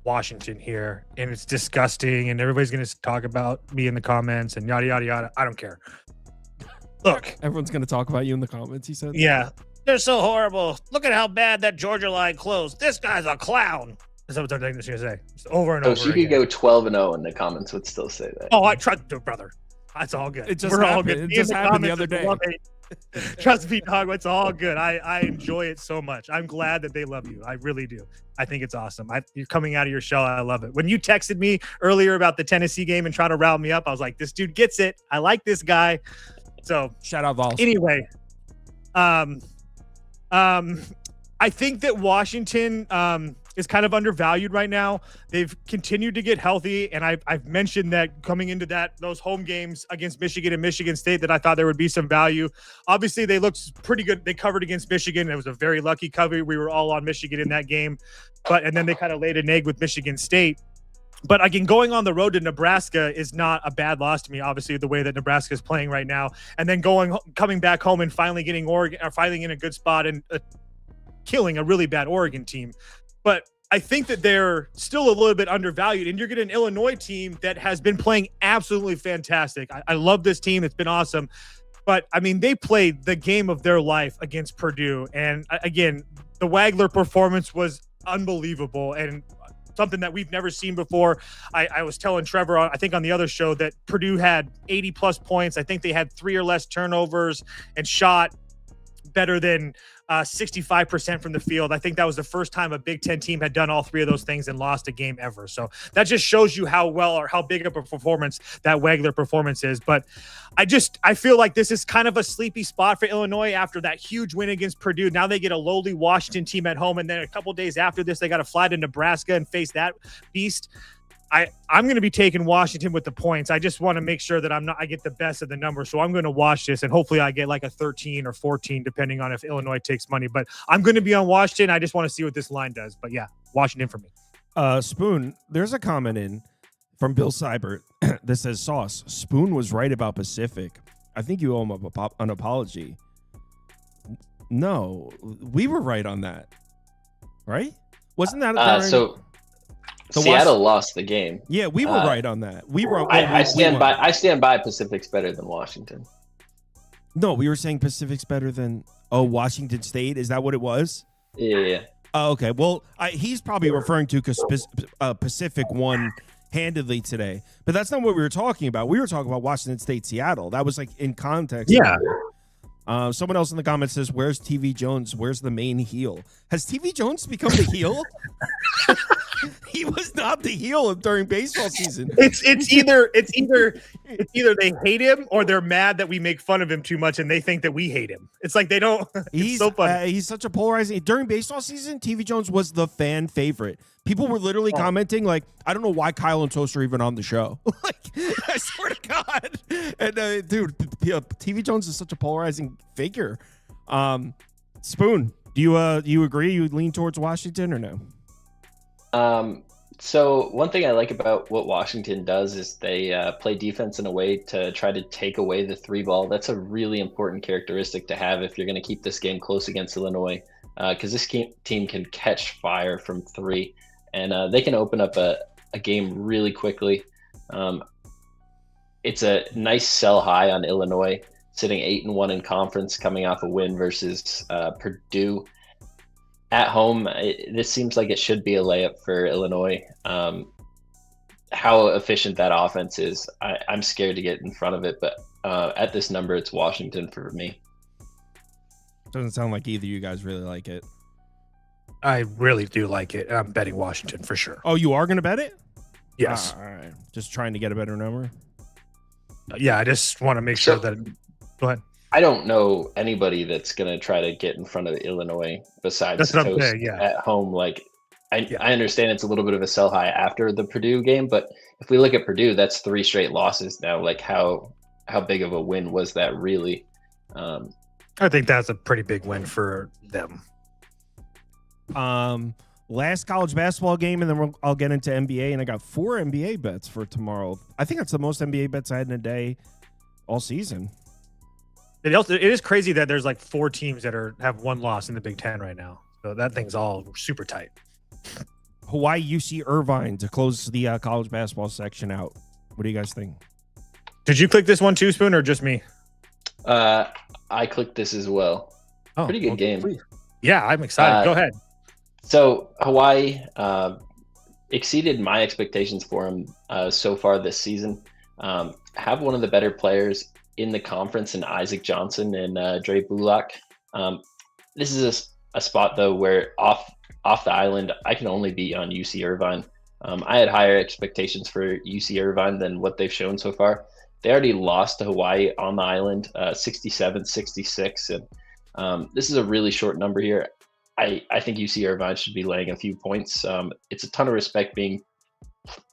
Washington here, and it's disgusting, and everybody's going to talk about me in the comments and yada, yada, yada. I don't care. Look. Everyone's going to talk about you in the comments, he said? Yeah. They're so horrible. Look at how bad that Georgia line closed. This guy's a clown. Is that what they're going to say? Just over and over So you could go 12-0 and the comments would still say that. Oh, I trust you, brother. That's all good. It just happened. It just happened the other day. Trust me, dog. It's all good. I enjoy it so much. I'm glad that they love you. I really do. I think it's awesome. You're coming out of your shell. I love it. When you texted me earlier about the Tennessee game and trying to rile me up, I was like, this dude gets it. I like this guy. So shout out Vols. Anyway, I think that Washington is kind of undervalued right now. They've continued to get healthy, and I've mentioned that coming into those home games against Michigan and Michigan State that I thought there would be some value. Obviously, they looked pretty good. They covered against Michigan. It was a very lucky cover. We were all on Michigan in that game, and then they kind of laid an egg with Michigan State. But again, going on the road to Nebraska is not a bad loss to me, obviously, the way that Nebraska is playing right now. And then coming back home and finally getting Oregon, or finally in a good spot and killing a really bad Oregon team. But I think that they're still a little bit undervalued. And you're getting an Illinois team that has been playing absolutely fantastic. I love this team. It's been awesome. But, I mean, they played the game of their life against Purdue. And, again, the Wagler performance was unbelievable and something that we've never seen before. I was telling Trevor, I think on the other show, that Purdue had 80-plus points. I think they had 3 or less turnovers and shot better than 65% from the field. I think that was the first time a Big Ten team had done all 3 of those things and lost a game ever. So that just shows you how well or how big of a performance that Wagler performance is. But I feel like this is kind of a sleepy spot for Illinois after that huge win against Purdue. Now they get a lowly Washington team at home, and then a couple days after this, they got to fly to Nebraska and face that beast. I'm going to be taking Washington with the points. I just want to make sure that I get the best of the numbers. So I'm going to watch this, and hopefully I get like a 13 or 14, depending on if Illinois takes money. But I'm going to be on Washington. I just want to see what this line does. But yeah, Washington for me. Spoon, there's a comment in from Bill Seibert that says, Sauce, Spoon was right about Pacific. I think you owe him an apology. No, we were right on that. Right? Wasn't that so Seattle lost the game. Yeah, we were right on that. We were. I stand by Pacific's better than Washington. No, we were saying Pacific's better than Washington State. Is that what it was? Yeah. Oh, okay. Well, he's probably referring to because Pacific won handedly today, but that's not what we were talking about. We were talking about Washington State, Seattle. That was like in context. Yeah. Someone else in the comments says, "Where's TV Jones? Where's the main heel? Has TV Jones become the heel?" He was not the heel during baseball season. It's either they hate him or they're mad that we make fun of him too much and they think that we hate him. It's like they don't. It's so funny. He's such a polarizing. During baseball season, TV Jones was the fan favorite. People were literally commenting like, "I don't know why Kyle and Toast are even on the show." Like, I swear to God. And dude, TV Jones is such a polarizing figure. Spoon, do you agree? You lean towards Washington or no? So one thing I like about what Washington does is they play defense in a way to try to take away the three ball. That's a really important characteristic to have if you're going to keep this game close against Illinois, because this team can catch fire from three, and they can open up a game really quickly. It's a nice sell high on Illinois, sitting 8-1 in conference, coming off a win versus Purdue. At home, this seems like it should be a layup for Illinois. How efficient that offense is, I'm scared to get in front of it, but at this number, it's Washington for me. Doesn't sound like either of you guys really like it. I really do like it. I'm betting Washington for sure. Oh, you are going to bet it? Yes. All right. Just trying to get a better number? Yeah, I just want to make sure that... Go ahead. I don't know anybody that's going to try to get in front of Illinois besides Toast at home. Like, I understand it's a little bit of a sell high after the Purdue game, but if we look at Purdue, that's 3 straight losses now. Like, how big of a win was that really? I think that's a pretty big win for them. Last college basketball game, and then I'll get into NBA, and I got 4 NBA bets for tomorrow. I think that's the most NBA bets I had in a day all season. It is crazy that there's like 4 teams that have 1 loss in the Big Ten right now. So that thing's all super tight. Hawaii, UC Irvine to close the college basketball section out. What do you guys think? Did you click this one too, Spoon, or just me? I clicked this as well. Oh, pretty good game. Yeah, I'm excited. Go ahead. So Hawaii exceeded my expectations for them so far this season. Have one of the better players in the conference in Isaac Johnson and Dre Bullock. This is a spot though where off the island, I can only be on UC Irvine. I had higher expectations for UC Irvine than what they've shown so far. They already lost to Hawaii on the island, 67-66. And this is a really short number here. I think UC Irvine should be laying a few points. It's a ton of respect being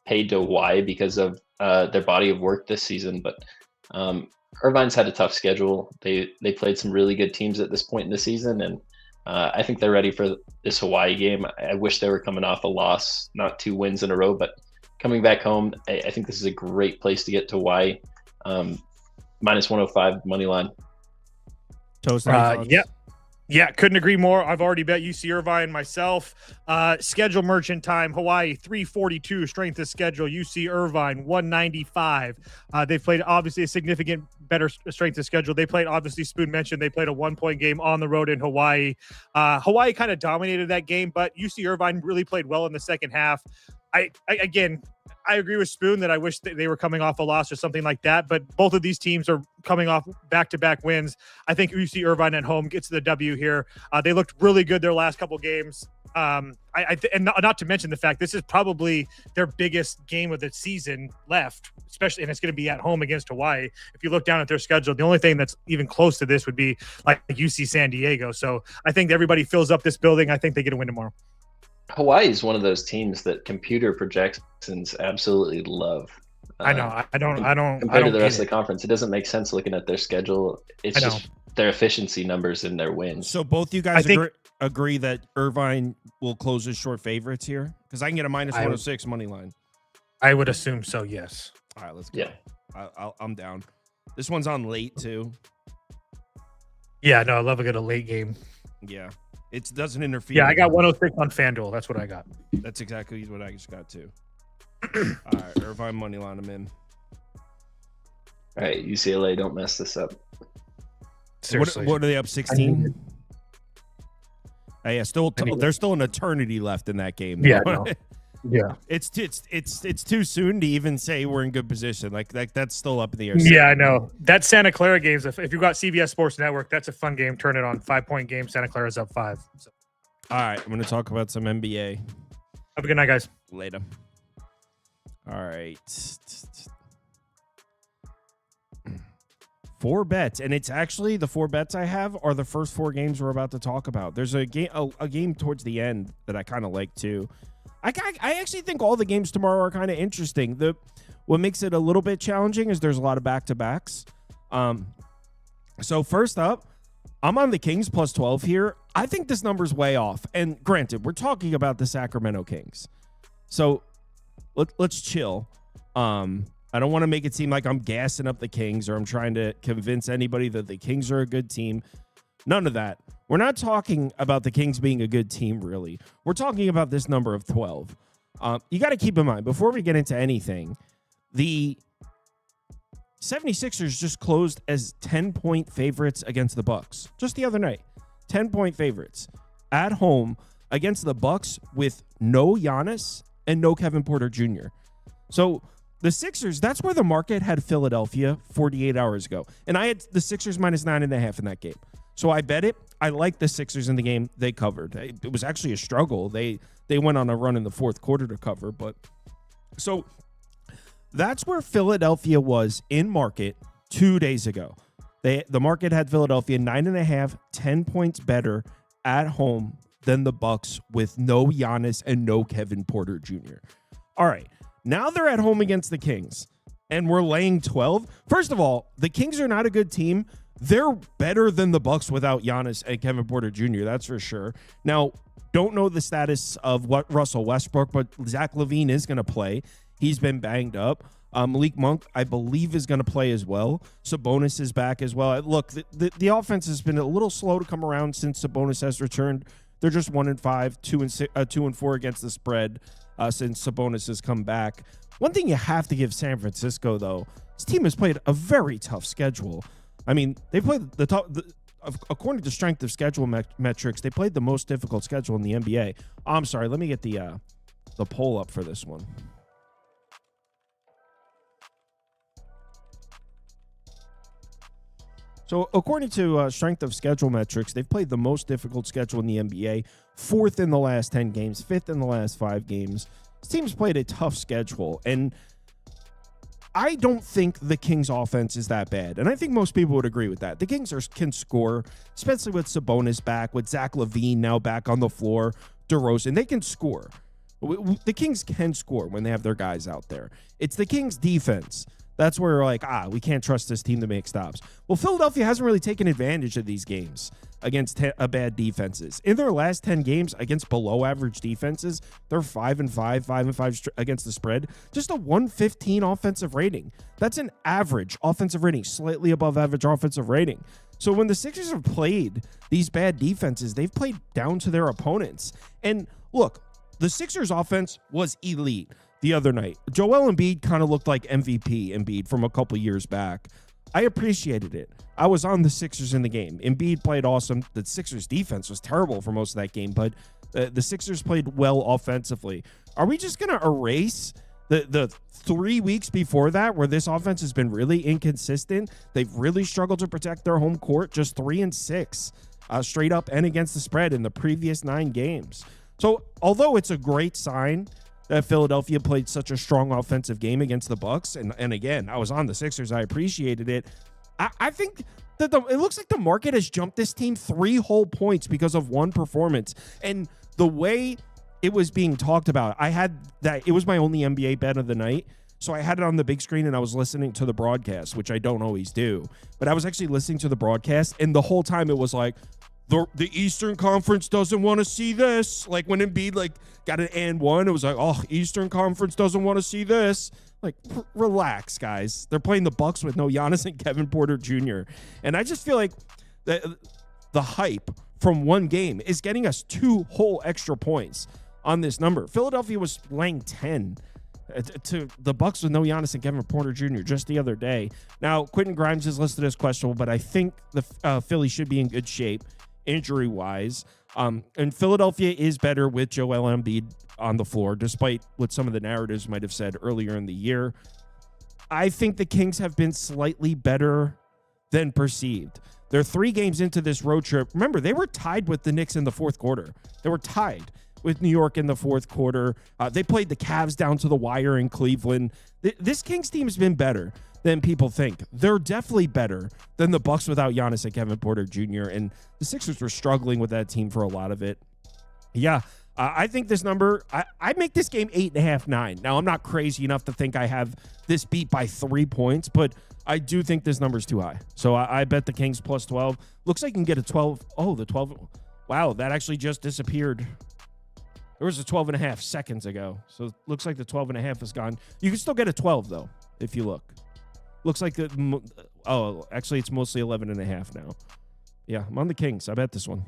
paid to Hawaii because of their body of work this season, but Irvine's had a tough schedule. They played some really good teams at this point in the season, and I think they're ready for this Hawaii game. I wish they were coming off a loss, not 2 wins in a row, but coming back home, I think this is a great place to get to Hawaii. Minus 105 money line. Toast. Yeah, couldn't agree more. I've already bet UC Irvine myself. Schedule merchant time, Hawaii 342 strength of schedule, UC Irvine 195. They've played obviously a significant better strength of schedule. They played, obviously Spoon mentioned, they played a 1-point game on the road in Hawaii. Hawaii kind of dominated that game, but UC Irvine really played well in the second half. I agree with Spoon that I wish that they were coming off a loss or something like that, but both of these teams are coming off back-to-back wins. I think UC Irvine at home gets the W here. They looked really good their last couple games. And not to mention the fact this is probably their biggest game of the season left, especially, and it's going to be at home against Hawaii. If you look down at their schedule, the only thing that's even close to this would be like UC San Diego. So I think everybody fills up this building. I think they get a win tomorrow. Hawaii is one of those teams that computer projections absolutely love. I know. I don't compared to the rest of the conference, it doesn't make sense looking at their schedule. It's just their efficiency numbers and their wins. So both you guys agree that Irvine will close as short favorites here? Because I can get a minus 106 money line. I would assume so, yes. All right, let's go. Yeah. I'm down. This one's on late too. Yeah, no, I love a late game. Yeah. It doesn't interfere. Yeah, I got 106 on FanDuel. That's what I got. That's exactly what I just got too. All right, Irvine money line, I'm in. All right, UCLA, don't mess this up. Seriously. What are they up 16? Yeah, there's still an eternity left in that game. Yeah, no. Yeah. It's too soon to even say we're in good position. Like that's still up in the air. Yeah, I know. That Santa Clara games, if you got CBS Sports Network, that's a fun game. Turn it on. 5-point game. Santa Clara's up 5. So. All right, I'm going to talk about some NBA. Have a good night, guys. Later. All right. 4 bets, and it's actually the 4 bets I have are the first 4 games we're about to talk about. There's a game towards the end that I kind of like too. I actually think all the games tomorrow are kind of interesting. What makes it a little bit challenging is there's a lot of back-to-backs. So first up, I'm on the Kings plus 12 here. I think this number's way off. And granted, we're talking about the Sacramento Kings. So let's chill. I don't want to make it seem like I'm gassing up the Kings or I'm trying to convince anybody that the Kings are a good team. None of that. We're not talking about the Kings being a good team, really. We're talking about this number of 12. You got to keep in mind, before we get into anything, the 76ers just closed as 10-point favorites against the Bucks just the other night. 10-point favorites at home against the Bucks with no Giannis and no Kevin Porter Jr. So the Sixers, that's where the market had Philadelphia 48 hours ago. And I had the Sixers minus 9.5 in that game. So I bet it. I like the Sixers in the game. They covered. It was actually a struggle. They went on a run in the fourth quarter to cover. But so that's where Philadelphia was in market 2 days ago. The market had Philadelphia 9.5, 10 points better at home than the Bucks with no Giannis and no Kevin Porter Jr. All right. Now they're at home against the Kings, and we're laying 12. First of all, the Kings are not a good team. They're better than the Bucks without Giannis and Kevin Porter Jr., that's for sure. Now, don't know the status of what Russell Westbrook, but Zach LaVine is going to play. He's been banged up. Malik Monk, I believe, is going to play as well. Sabonis is back as well. Look, the offense has been a little slow to come around since Sabonis has returned. They're just 1-5, 2-4 against the spread since Sabonis has come back. One thing you have to give San Francisco, though, this team has played a very tough schedule. I mean, they played according to strength of schedule metrics, they played the most difficult schedule in the NBA. I'm sorry, let me get the poll up for this one. So according to strength of schedule metrics, they've played the most difficult schedule in the NBA, 4th in the last 10 games, 5th in the last 5 games. This team's played a tough schedule, and I don't think the Kings' offense is that bad, and I think most people would agree with that. The Kings can score, especially with Sabonis back, with Zach LaVine now back on the floor, DeRozan. They can score. The Kings can score when they have their guys out there. It's the Kings' defense. That's where we're like, we can't trust this team to make stops. Well, Philadelphia hasn't really taken advantage of these games against bad defenses. In their last 10 games against below-average defenses, they're 5-5, 5-5 against the spread. Just a 115 offensive rating. That's an average offensive rating, slightly above average offensive rating. So when the Sixers have played these bad defenses, they've played down to their opponents. And look, the Sixers' offense was elite the other night. Joel Embiid kind of looked like MVP Embiid from a couple years back. I appreciated it. I was on the Sixers in the game. Embiid played awesome. The Sixers' defense was terrible for most of that game, but the Sixers played well offensively. Are we just going to erase the 3 weeks before that where this offense has been really inconsistent? They've really struggled to protect their home court, just 3-6 straight up and against the spread in the previous 9 games. So although it's a great sign that Philadelphia played such a strong offensive game against the Bucks, and again, I was on the Sixers, I appreciated it. I think that it looks like the market has jumped this team 3 whole points because of one performance. And the way it was being talked about, I had that, it was my only NBA bet of the night. So I had it on the big screen and I was listening to the broadcast, which I don't always do. But I was actually listening to the broadcast, and the whole time it was like, the Eastern Conference doesn't want to see this. Like when Embiid got an and one, it was like, Eastern Conference doesn't want to see this. Like, relax, guys. They're playing the Bucks with no Giannis and Kevin Porter Jr. And I just feel like the hype from one game is getting us 2 whole extra points on this number. Philadelphia was laying 10 to the Bucks with no Giannis and Kevin Porter Jr. just the other day. Now, Quentin Grimes is listed as questionable, but I think the Philly should be in good shape injury-wise. And Philadelphia is better with Joel Embiid on the floor, despite what some of the narratives might have said earlier in the year. I think the Kings have been slightly better than perceived. They're 3 games into this road trip. Remember, they were tied with the Knicks in the fourth quarter. They were tied with New York in the fourth quarter. They played the Cavs down to the wire in Cleveland. This Kings team has been better than people think. They're definitely better than the Bucks without Giannis and Kevin Porter Jr. And the Sixers were struggling with that team for a lot of it. Yeah, I think this number, I make this game 8.5, 9. Now, I'm not crazy enough to think I have this beat by 3 points, but I do think this number is too high. So I bet the Kings plus 12. Looks like you can get a 12. Oh, the 12. Wow, that actually just disappeared. There was a 12.5 seconds ago. So it looks like the 12.5 is gone. You can still get a 12, though, if you look. Looks like actually, it's mostly 11.5 now. Yeah, I'm on the Kings. I bet this one.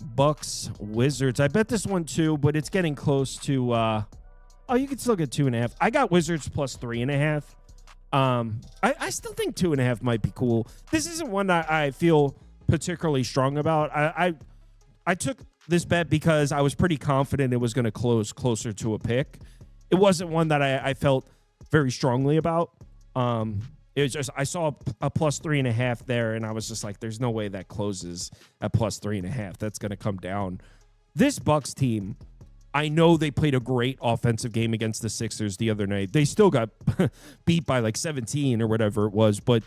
Bucks, Wizards. I bet this one too, but it's getting close to. You can still get 2.5. I got Wizards plus 3.5. I still think 2.5 might be cool. This isn't one that I feel particularly strong about. I took this bet because I was pretty confident it was going to close closer to a pick. It wasn't one that I felt very strongly about. It was just, I saw a plus 3.5 there, and I was just like, there's no way that closes at plus 3.5. That's going to come down. This Bucks team, I know they played a great offensive game against the Sixers the other night. They still got beat by like 17 or whatever it was, but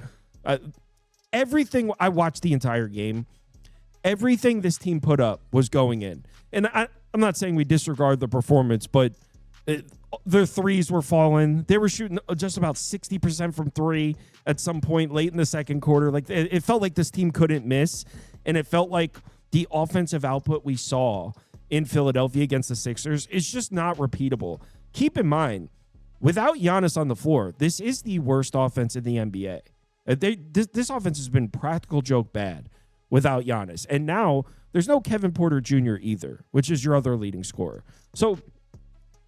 everything, I watched the entire game. Everything this team put up was going in. And I'm not saying we disregard the performance, but their threes were falling. They were shooting just about 60% from 3 at some point late in the second quarter. Like it felt like this team couldn't miss, and it felt like the offensive output we saw in Philadelphia against the Sixers is just not repeatable. Keep in mind, without Giannis on the floor, this is the worst offense in the NBA. This offense has been practical joke bad without Giannis. And now there's no Kevin Porter Jr. either, which is your other leading scorer. So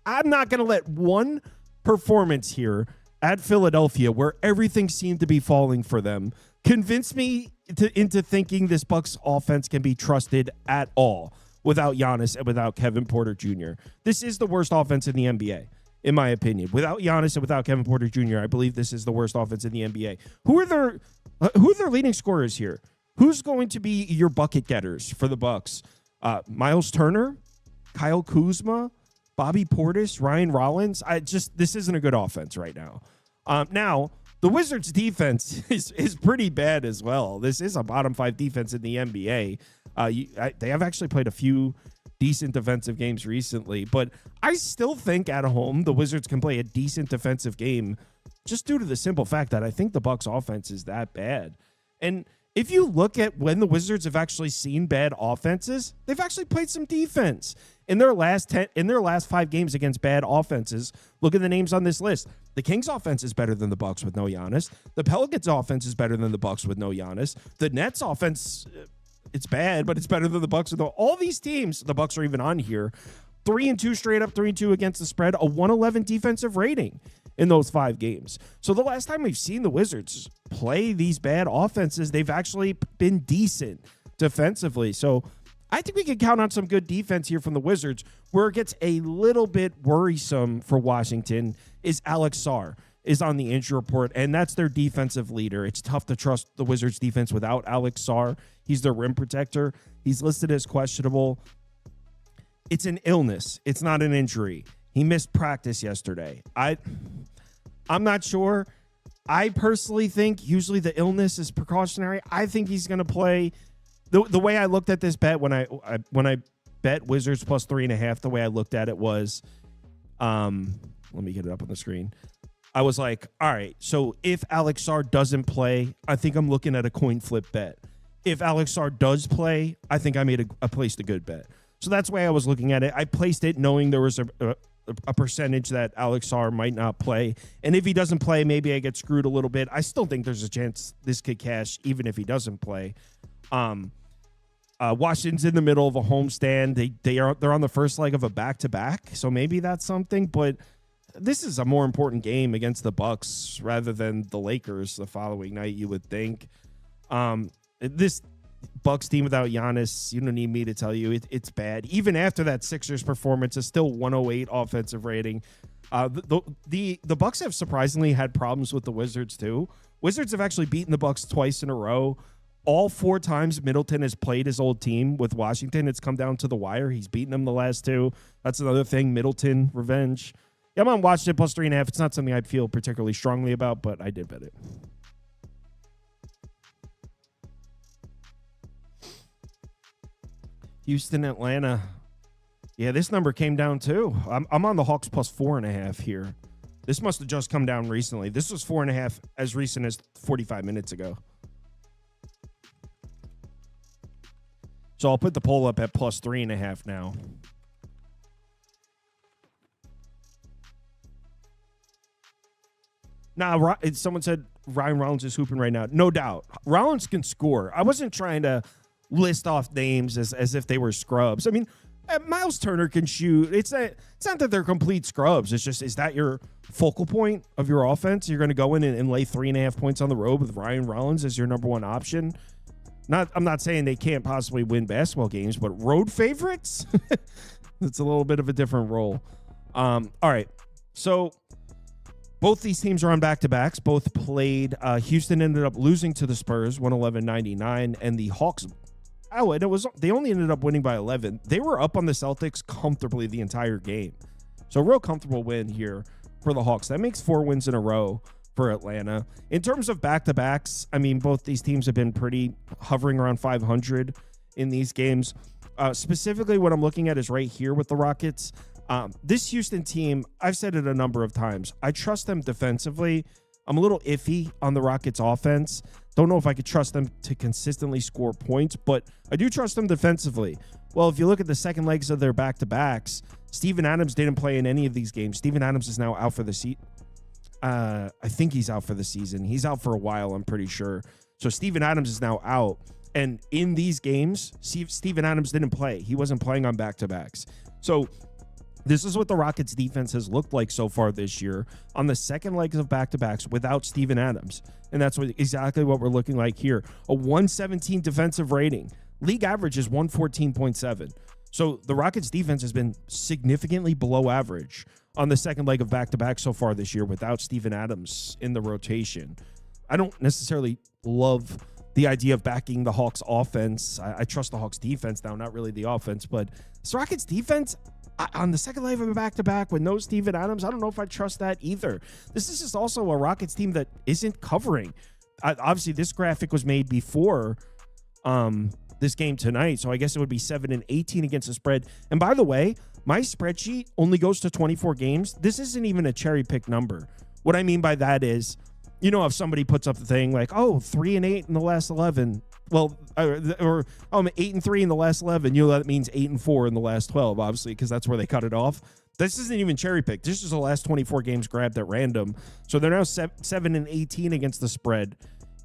I'm not going to let one performance here at Philadelphia, where everything seemed to be falling for them, convince me into thinking this Bucks offense can be trusted at all without Giannis and without Kevin Porter Jr. This is the worst offense in the NBA, in my opinion. Without Giannis and without Kevin Porter Jr., I believe this is the worst offense in the NBA. Who are their leading scorers here? Who's going to be your bucket getters for the Bucks? Miles Turner, Kyle Kuzma, Bobby Portis, Ryan Rollins. This isn't a good offense right now. Now, the Wizards' defense is pretty bad as well. This is a bottom 5 defense in the NBA. They have actually played a few decent defensive games recently, but I still think at home the Wizards can play a decent defensive game just due to the simple fact that I think the Bucks' offense is that bad. And if you look at when the Wizards have actually seen bad offenses, they've actually played some defense. In their last 5 games against bad offenses, look at the names on this list. The Kings' offense is better than the Bucks with no Giannis. The Pelicans' offense is better than the Bucks with no Giannis. The Nets' offense, it's bad, but it's better than the Bucks with all these teams. The Bucks are even on here. 3-2 straight up, 3-2 against the spread, a 111 defensive rating in those 5 games. So the last time we've seen the Wizards play these bad offenses, they've actually been decent defensively. So I think we can count on some good defense here from the Wizards. Where it gets a little bit worrisome for Washington is Alex Sarr is on the injury report, and that's their defensive leader. It's tough to trust the Wizards defense without Alex Sarr. He's their rim protector. He's listed as questionable. It's an illness. It's not an injury. He missed practice yesterday. I'm not sure. I personally think usually the illness is precautionary. I think he's going to play. The way I looked at this bet when I bet Wizards plus 3.5, the way I looked at it was, let me get it up on the screen. I was like, all right, so if Alex Sarr doesn't play, I think I'm looking at a coin flip bet. If Alex Sarr does play, I think I made a placed a good bet. So that's the way I was looking at it. I placed it knowing there was a percentage that Alex Sarr might not play. And if he doesn't play, maybe I get screwed a little bit. I still think there's a chance this could cash even if he doesn't play. Washington's in the middle of a homestand. They're on the first leg of a back-to-back, so maybe that's something. But this is a more important game against the Bucks rather than the Lakers the following night, you would think. This Bucks team without Giannis, you don't need me to tell you it's bad. Even after that Sixers performance, it's still 108 offensive rating. The Bucks have surprisingly had problems with the Wizards too. Wizards have actually beaten the Bucks twice in a row. All 4 times Middleton has played his old team with Washington, it's come down to the wire. He's beaten them the last 2. That's another thing. Middleton revenge. Yeah, I'm on Washington plus 3.5. It's not something I feel particularly strongly about, but I did bet it. Houston, Atlanta. Yeah, this number came down too. I'm on the Hawks plus 4.5 here. This must have just come down recently. This was 4.5 as recent as 45 minutes ago. So I'll put the poll up at plus 3.5 now. Nah, someone said Ryan Rollins is hooping right now. No doubt. Rollins can score. I wasn't trying to list off names as if they were scrubs. I mean, Miles Turner can shoot. It's not that they're complete scrubs. It's just, is that your focal point of your offense? You're going to go in and lay 3.5 points on the road with Ryan Rollins as your number one option? I'm not saying they can't possibly win basketball games, but road favorites? It's a little bit of a different role. All right. So both these teams are on back-to-backs. Both played. Houston ended up losing to the Spurs, 111-99, and the Hawks. Oh, and they only ended up winning by 11. They were up on the Celtics comfortably the entire game. So a real comfortable win here for the Hawks. That makes 4 wins in a row for Atlanta. In terms of back-to-backs, I mean, both these teams have been pretty hovering around 500 in these games. Specifically, what I'm looking at is right here with the Rockets. This Houston team, I've said it a number of times. I trust them defensively. I'm a little iffy on the Rockets offense. Don't know if I could trust them to consistently score points, but I do trust them defensively. Well, if you look at the second legs of their back-to-backs, Steven Adams didn't play in any of these games. Steven Adams is now out for the season. I think he's out for the season. He's out for a while, I'm pretty sure. So Steven Adams is now out. And in these games, Steven Adams didn't play. He wasn't playing on back-to-backs. So this is what the Rockets defense has looked like so far this year on the second legs of back-to-backs without Steven Adams. And that's exactly what we're looking like here. A 117 defensive rating. League average is 114.7. So the Rockets defense has been significantly below average on the second leg of back-to-back so far this year without Steven Adams in the rotation. I don't necessarily love the idea of backing the Hawks offense. I trust the Hawks defense now, not really the offense, but this Rockets defense on the second leg of a back-to-back with no Steven Adams, I don't know if I trust that either. This is just also a Rockets team that isn't covering. Obviously, this graphic was made before this game tonight, so I guess it would be 7-18 against the spread. And by the way, my spreadsheet only goes to 24 games. This isn't even a cherry-pick number. What I mean by that is, you know, if somebody puts up the thing like, 3-8 in the last 11, well, or 8-3 in the last 11, you know, that means 8-4 in the last 12, obviously, because that's where they cut it off. This isn't even cherry picked. This is the last 24 games grabbed at random. So they're now 7-18 against the spread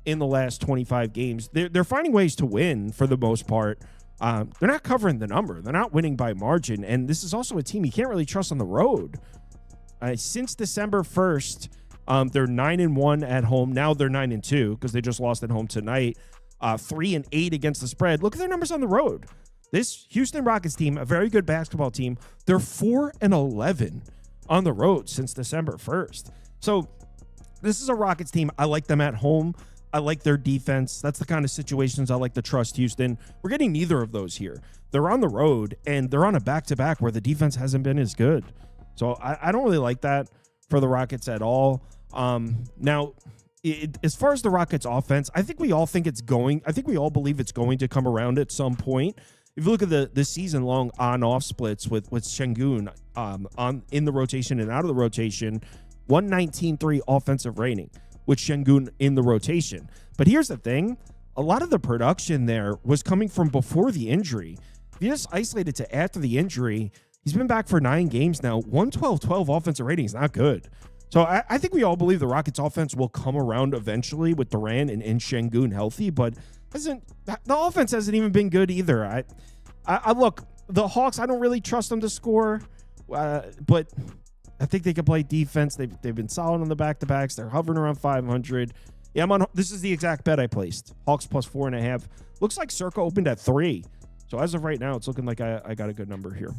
in the last 25 games. They're finding ways to win for the most part. They're not covering the number. They're not winning by margin. And this is also a team you can't really trust on the road. Since December 1st, they're 9-1 at home. Now they're 9-2 because they just lost at home tonight. 3-8 against the spread. Look at their numbers on the road. This Houston Rockets team, a very good basketball team, they're 4-11 on the road since December 1st. So this is a Rockets team. I like them at home. I like their defense. That's the kind of situations I like to trust Houston. We're getting neither of those here. They're on the road, and they're on a back-to-back where the defense hasn't been as good. So I don't really like that for the Rockets at all. Now, as far as the Rockets offense, I think we all believe it's going to come around at some point. If you look at the season-long on-off splits with Şengün in the rotation and out of the rotation, 119.3 offensive rating with Şengün in the rotation. But here's the thing. A lot of the production there was coming from before the injury. If you just isolate it to after the injury, he's been back for 9 games now. 112 offensive rating is not good. So I think we all believe the Rockets offense will come around eventually with Durant and Şengün healthy, but the offense hasn't even been good either. I look, the Hawks, I don't really trust them to score, but I think they can play defense. They've been solid on the back-to-backs. They're hovering around 500. Yeah, this is the exact bet I placed. Hawks plus 4.5. Looks like Circa opened at 3. So as of right now, it's looking like I got a good number here.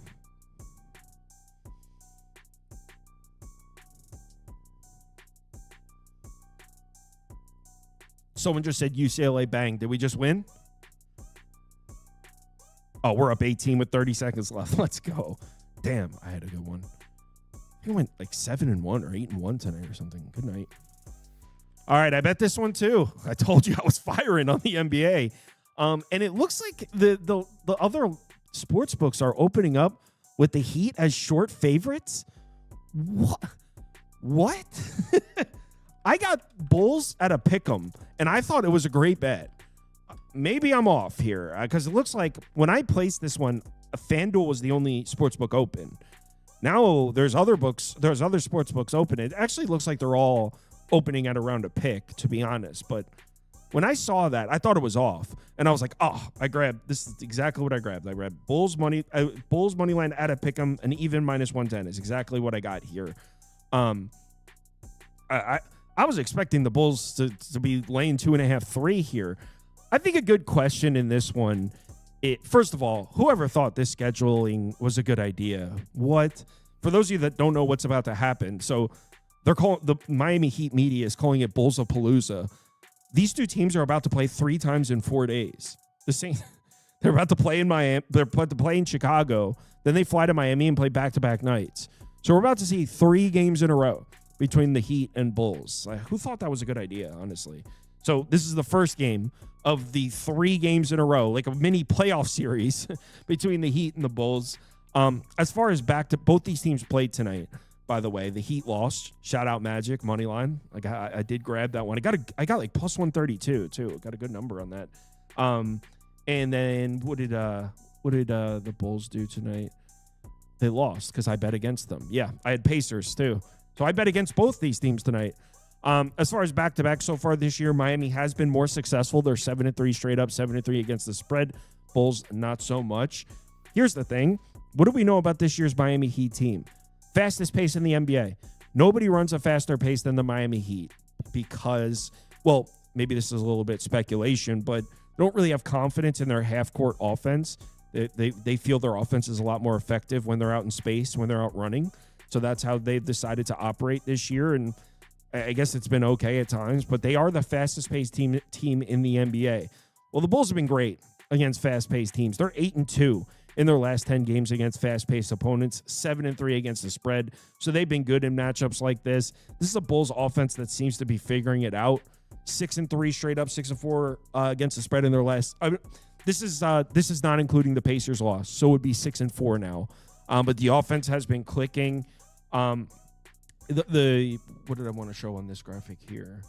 Someone just said UCLA bang. Did we just win? Oh, we're up 18 with 30 seconds left. Let's go. Damn, I had a good one. I went like 7-1 or 8-1 tonight or something. Good night. All right, I bet this one too. I told you I was firing on the NBA. And it looks like the other sports books are opening up with the Heat as short favorites. What? I got Bulls at a pick'em, and I thought it was a great bet. Maybe I'm off here because it looks like when I placed this one, FanDuel was the only sports book open. Now there's other sports books open. It actually looks like they're all opening at around a pick, to be honest. But when I saw that, I thought it was off, and I was like, "Oh, this is exactly what I grabbed. I grabbed Bulls money line at a pick'em, and even -110 is exactly what I got here." I was expecting the Bulls to be laying 2.5, 3 here. I think a good question in this one. First of all, whoever thought this scheduling was a good idea? What? For those of you that don't know what's about to happen, so they're calling the Miami Heat media is calling it Bulls-a-Palooza. These two teams are about to play 3 times in 4 days. They're about to play in Miami. They're about to play in Chicago. Then they fly to Miami and play back-to-back nights. So we're about to see 3 games in a row between the Heat and Bulls. Who thought that was a good idea, honestly? So this is the first game of the 3 games in a row, like a mini playoff series between the Heat and the Bulls. As far as both these teams played tonight, by the way, the Heat lost. Shout out Magic money line. Like I did grab that one. I got like plus 132 too. Got a good number on that. And then what did the Bulls do tonight? They lost because I bet against them. Yeah, I had Pacers too. So I bet against both these teams tonight. As far as back-to-back so far this year, Miami has been more successful. They're 7-3 straight up, 7-3 against the spread. Bulls, not so much. Here's the thing. What do we know about this year's Miami Heat team? Fastest pace in the NBA. Nobody runs a faster pace than the Miami Heat because, well, maybe this is a little bit speculation, but they don't really have confidence in their half-court offense. They feel their offense is a lot more effective when they're out in space, when they're out running. So that's how they've decided to operate this year, and I guess it's been okay at times, but they are the fastest-paced team in the NBA. Well, the Bulls have been great against fast-paced teams. They're 8-2 in their last 10 games against fast-paced opponents, 7-3 against the spread. So they've been good in matchups like this. This is a Bulls offense that seems to be figuring it out. 6-3 straight up, 6-4 against the spread in their last. This is not including the Pacers loss, so it would be 6-4 now. But the offense has been clicking. What did I want to show on this graphic here?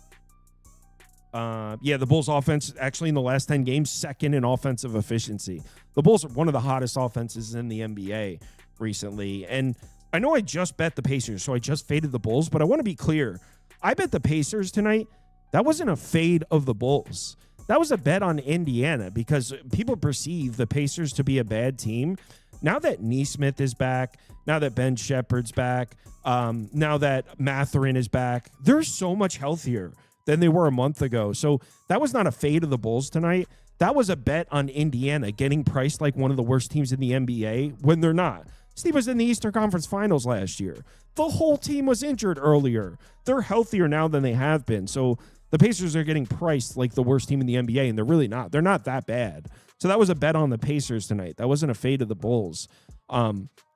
The Bulls offense actually in the last 10 games, second in offensive efficiency. The Bulls are one of the hottest offenses in the NBA recently. And I know I just bet the Pacers, so I just faded the Bulls, but I want to be clear. I bet the Pacers tonight. That wasn't a fade of the Bulls. That was a bet on Indiana because people perceive the Pacers to be a bad team. Now that Nesmith is back, now that Ben Shepherd's back, now that Mathurin is back, they're so much healthier than they were a month ago. So that was not a fade of the Bulls tonight. That was a bet on Indiana getting priced like one of the worst teams in the NBA when they're not. Steve was in the Eastern Conference Finals last year. The whole team was injured earlier. They're healthier now than they have been. So the Pacers are getting priced like the worst team in the NBA, and they're really not. They're not that bad. So that was a bet on the Pacers tonight. That wasn't a fade of the Bulls.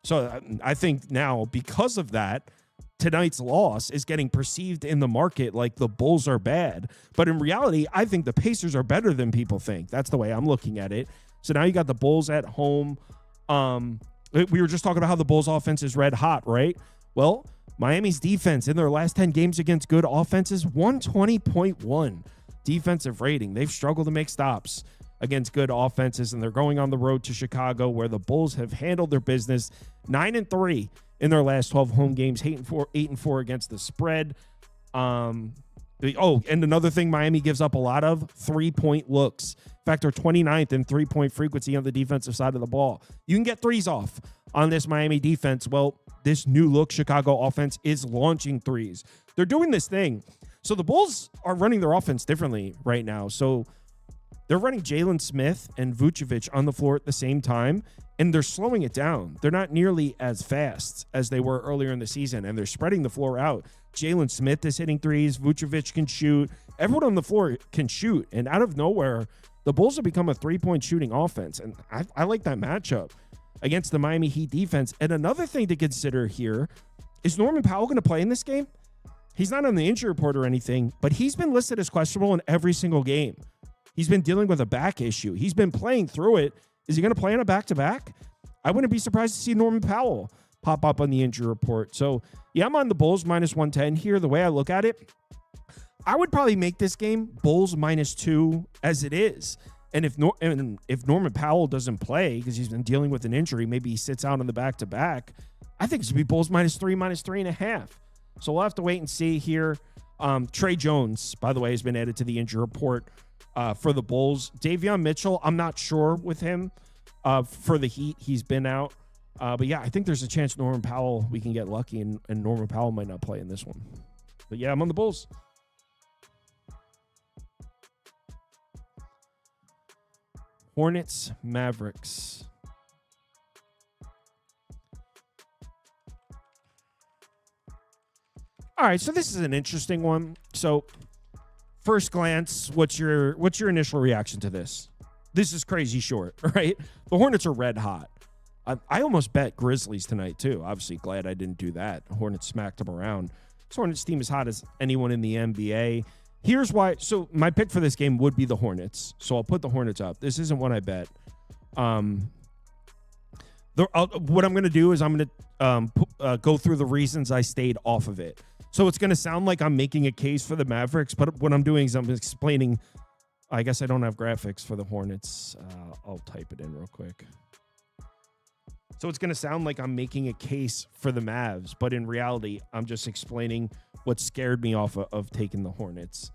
So I think now, because of that, tonight's loss is getting perceived in the market like the Bulls are bad. But in reality, I think the Pacers are better than people think. That's the way I'm looking at it. So now you got the Bulls at home. We were just talking about how the Bulls offense is red hot, right? Well, Miami's defense in their last 10 games against good offenses, 120.1 defensive rating. They've struggled to make stops against good offenses, and they're going on the road to Chicago where the Bulls have handled their business. 9-3 in their last 12 home games, 8-4 against the spread. And another thing Miami gives up a lot of, 3-point looks. fact, they're 29th in three-point frequency on the defensive side of the ball. You can get threes off on this Miami defense. Well, this new look Chicago offense is launching threes. They're doing this thing. So the Bulls are running their offense differently right now. So they're running Jalen Smith and Vucevic on the floor at the same time, and they're slowing it down. They're not nearly as fast as they were earlier in the season, and they're spreading the floor out. Jalen Smith is hitting threes. Vucevic can shoot. Everyone on the floor can shoot. And out of nowhere, the Bulls have become a three-point shooting offense, and I like that matchup against the Miami Heat defense. And another thing to consider here, is Norman Powell going to play in this game? He's not on the injury report or anything, but he's been listed as questionable in every single game. He's been dealing with a back issue. He's been playing through it. Is he going to play on a back-to-back? I wouldn't be surprised to see Norman Powell pop up on the injury report. So, yeah, I'm on the Bulls minus 110 here. The way I look at it, I would probably make this game Bulls -2 as it is. And if Norman Powell doesn't play because he's been dealing with an injury, maybe he sits out on the back-to-back, I think it's going to be Bulls -3, -3.5. So we'll have to wait and see here. Trey Jones, by the way, has been added to the injury report for the Bulls. Davion Mitchell, I'm not sure with him for the Heat. He's been out. But, yeah, I think there's a chance Norman Powell, we can get lucky, and Norman Powell might not play in this one. But, yeah, I'm on the Bulls. Hornets, Mavericks. All right, so this is an interesting one. So, first glance, what's your initial reaction to this? This is crazy short, right? The Hornets are red hot. I almost bet Grizzlies tonight, too. Obviously, glad I didn't do that. Hornets smacked them around. This Hornets team is hot as anyone in the NBA. Here's why. So, my pick for this game would be the Hornets. So, I'll put the Hornets up. This isn't what I bet. What I'm going to do is I'm going to go through the reasons I stayed off of it. So it's going to sound like I'm making a case for the Mavericks, but what I'm doing is I'm explaining. I guess I don't have graphics for the Hornets. I'll type it in real quick. So it's going to sound like I'm making a case for the Mavs, but in reality, I'm just explaining what scared me off of taking the Hornets.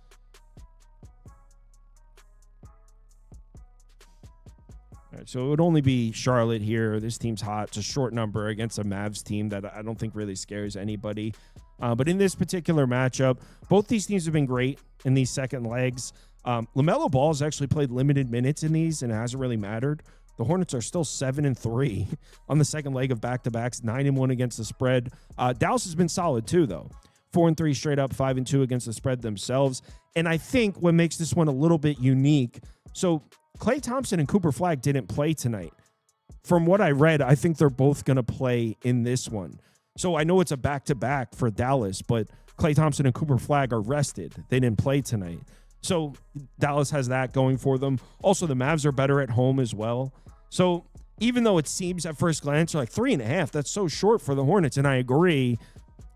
All right, so it would only be Charlotte here. This team's hot. It's a short number against a Mavs team that I don't think really scares anybody. But in this particular matchup, both these teams have been great in these second legs. LaMelo Ball has actually played limited minutes in these, and it hasn't really mattered. The Hornets are still 7-3 on the second leg of back-to-backs, 9-1 against the spread. Dallas has been solid too, though. 4-3 straight up, 5-2 against the spread themselves. And I think what makes this one a little bit unique, so Klay Thompson and Cooper Flagg didn't play tonight. From what I read, I think they're both going to play in this one. So I know it's a back-to-back for Dallas, but Klay Thompson and Cooper Flagg are rested. They didn't play tonight. So Dallas has that going for them. Also, the Mavs are better at home as well. So even though it seems at first glance like 3.5, that's so short for the Hornets, and I agree,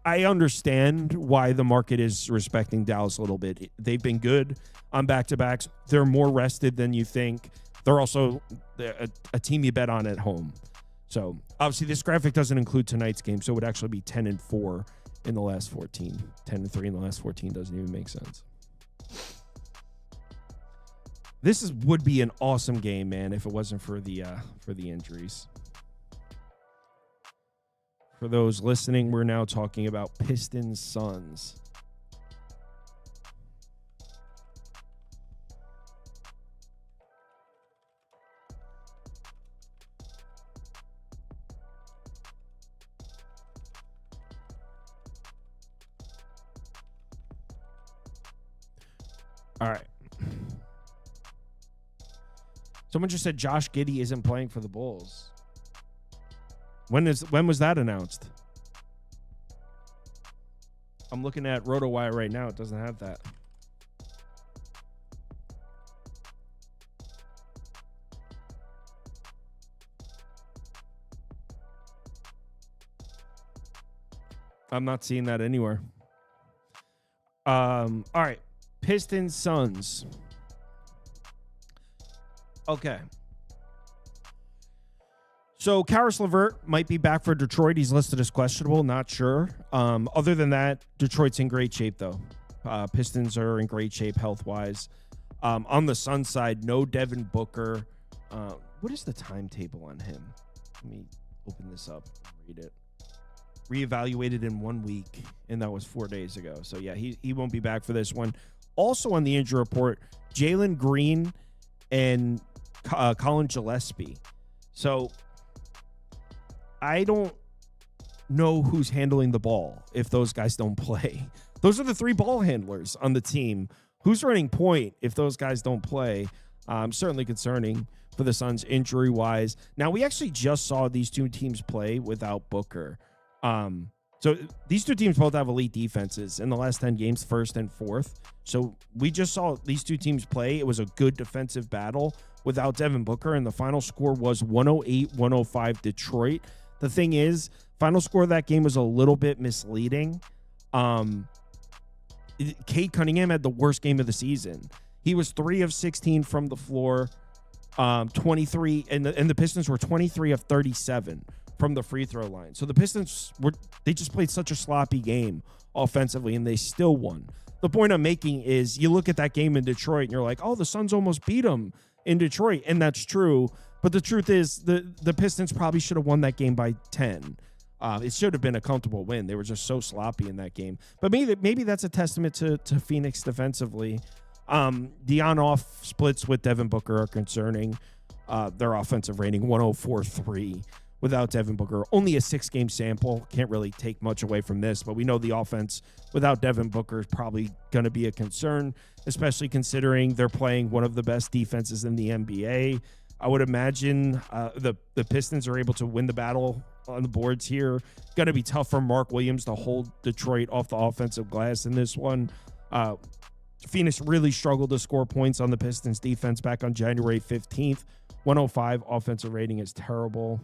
I understand why the market is respecting Dallas a little bit. They've been good on back-to-backs. They're more rested than you think. They're also a team you bet on at home. So, obviously, this graphic doesn't include tonight's game, so it would actually be 10-4 in the last 14. 10-3 in the last 14 doesn't even make sense. This would be an awesome game, man, if it wasn't for the injuries. For those listening, we're now talking about Pistons Suns. All right. Someone just said Josh Giddey isn't playing for the Bulls. When was that announced? I'm looking at RotoWire right now. It doesn't have that. I'm not seeing that anywhere. All right. Pistons Suns. Okay. So Karis LeVert might be back for Detroit. He's listed as questionable. Not sure. Other than that, Detroit's in great shape, though. Pistons are in great shape health-wise. On the Suns side, no Devin Booker. What is the timetable on him? Let me open this up and read it. Reevaluated in 1 week, and that was 4 days ago. So, yeah, he won't be back for this one. Also on the injury report, Jalen Green and Colin Gillespie. So, I don't know who's handling the ball if those guys don't play. Those are the 3 ball handlers on the team. Who's running point if those guys don't play? Certainly concerning for the Suns injury-wise. Now, we actually just saw these 2 teams play without Booker. So these 2 teams both have elite defenses in the last 10 games, first and fourth. So we just saw these 2 teams play. It was a good defensive battle without Devin Booker, and the final score was 108-105 Detroit. The thing is, final score of that game was a little bit misleading. Cade Cunningham had the worst game of the season. He was 3 of 16 from the floor, 23, and the Pistons were 23 of 37 from the free throw line. So the Pistons they just played such a sloppy game offensively, and they still won. The point I'm making is you look at that game in Detroit, and you're like, oh, the Suns almost beat them in Detroit, and that's true. But the truth is the Pistons probably should have won that game by 10. It should have been a comfortable win. They were just so sloppy in that game. But maybe that's a testament to Phoenix defensively. The on-off splits with Devin Booker are concerning. Their offensive rating, 104.3 without Devin Booker. Only a 6-game sample. Can't really take much away from this, but we know the offense without Devin Booker is probably going to be a concern, especially considering they're playing one of the best defenses in the NBA. I would imagine the Pistons are able to win the battle on the boards here. Going to be tough for Mark Williams to hold Detroit off the offensive glass in this one. Phoenix really struggled to score points on the Pistons defense back on January 15th. 105 offensive rating is terrible.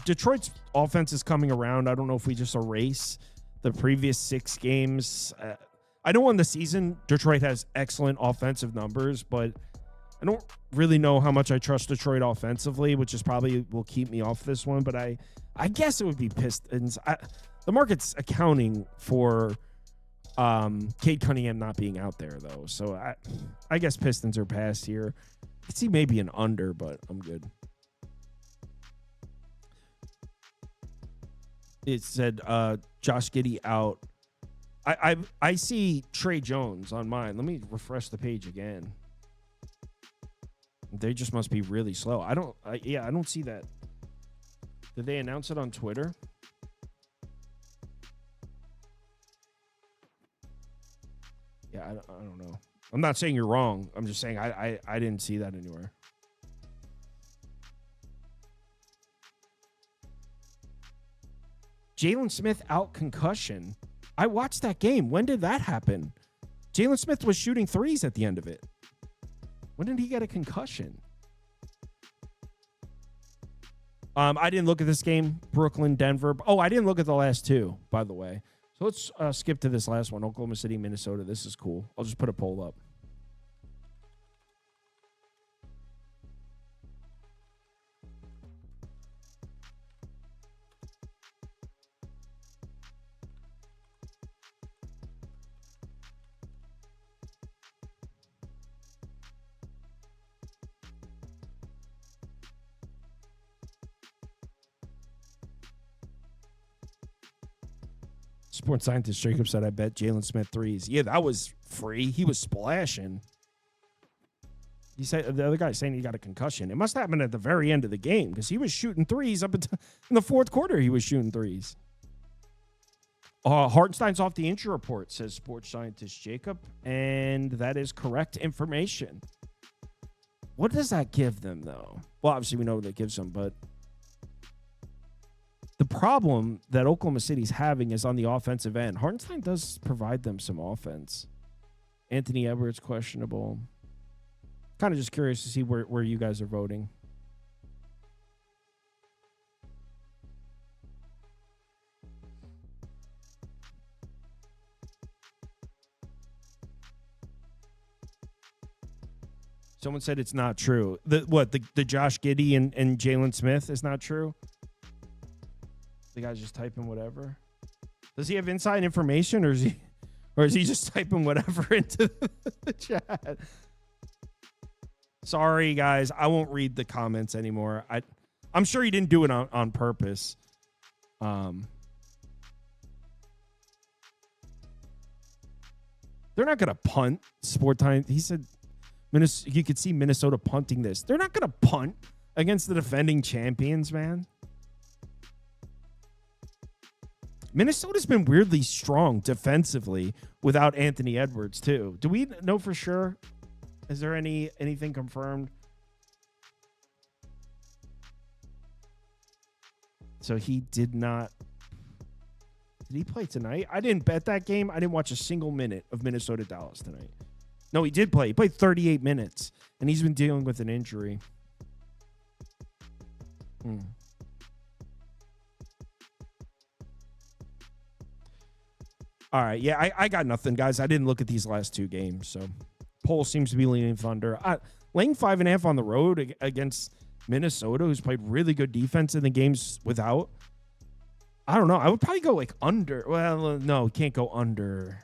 Detroit's offense is coming around. I don't know if we just erase the previous 6 games. I know on the season, Detroit has excellent offensive numbers, but I don't really know how much I trust Detroit offensively, which is probably will keep me off this one. But I guess it would be Pistons. The market's accounting for Cade Cunningham not being out there, though. So I guess Pistons are past here. I could see maybe an under, but I'm good. It said Josh Giddey out. I see Trey Jones on mine. Let me refresh the page again. They just must be really slow. I don't see that. Did they announce it on Twitter? Yeah, I don't know. I'm not saying you're wrong. I'm just saying I didn't see that anywhere. Jalen Smith out concussion. I watched that game. When did that happen? Jalen Smith was shooting threes at the end of it. When did he get a concussion? I didn't look at this game. Brooklyn, Denver. Oh, I didn't look at the last 2, by the way. So let's skip to this last one. Oklahoma City, Minnesota. This is cool. I'll just put a poll up. Sports scientist Jacob said, I bet Jalen Smith threes. Yeah, that was free. He was splashing. He said the other guy saying he got a concussion. It must happen at the very end of the game because he was shooting threes up until in the fourth quarter. He was shooting threes. Hartenstein's off the injury report, says sports scientist Jacob, and that is correct information. What does that give them, though? Well, obviously we know what that gives them, but the problem that Oklahoma City's having is on the offensive end. Hartenstein does provide them some offense. Anthony Edwards, questionable. Kind of just curious to see where you guys are voting. Someone said it's not true. The Josh Giddey and Jalen Smith is not true? The guy's just typing whatever. Does he have inside information, or is Or is he just typing whatever into the chat? Sorry, guys. I won't read the comments anymore. I'm sure he didn't do it on purpose. They're not going to punt Sport Time. He said you could see Minnesota punting this. They're not going to punt against the defending champions, man. Minnesota's been weirdly strong defensively without Anthony Edwards, too. Do we know for sure? Is there anything confirmed? So he did not. Did he play tonight? I didn't bet that game. I didn't watch a single minute of Minnesota Dallas tonight. No, he did play. He played 38 minutes, and he's been dealing with an injury. All right. Yeah, I got nothing, guys. I didn't look at these last two games, so Poll seems to be leaning Thunder. Laying 5.5 on the road against Minnesota, who's played really good defense in the games without. I don't know. I would probably go like under. Well, no, can't go under.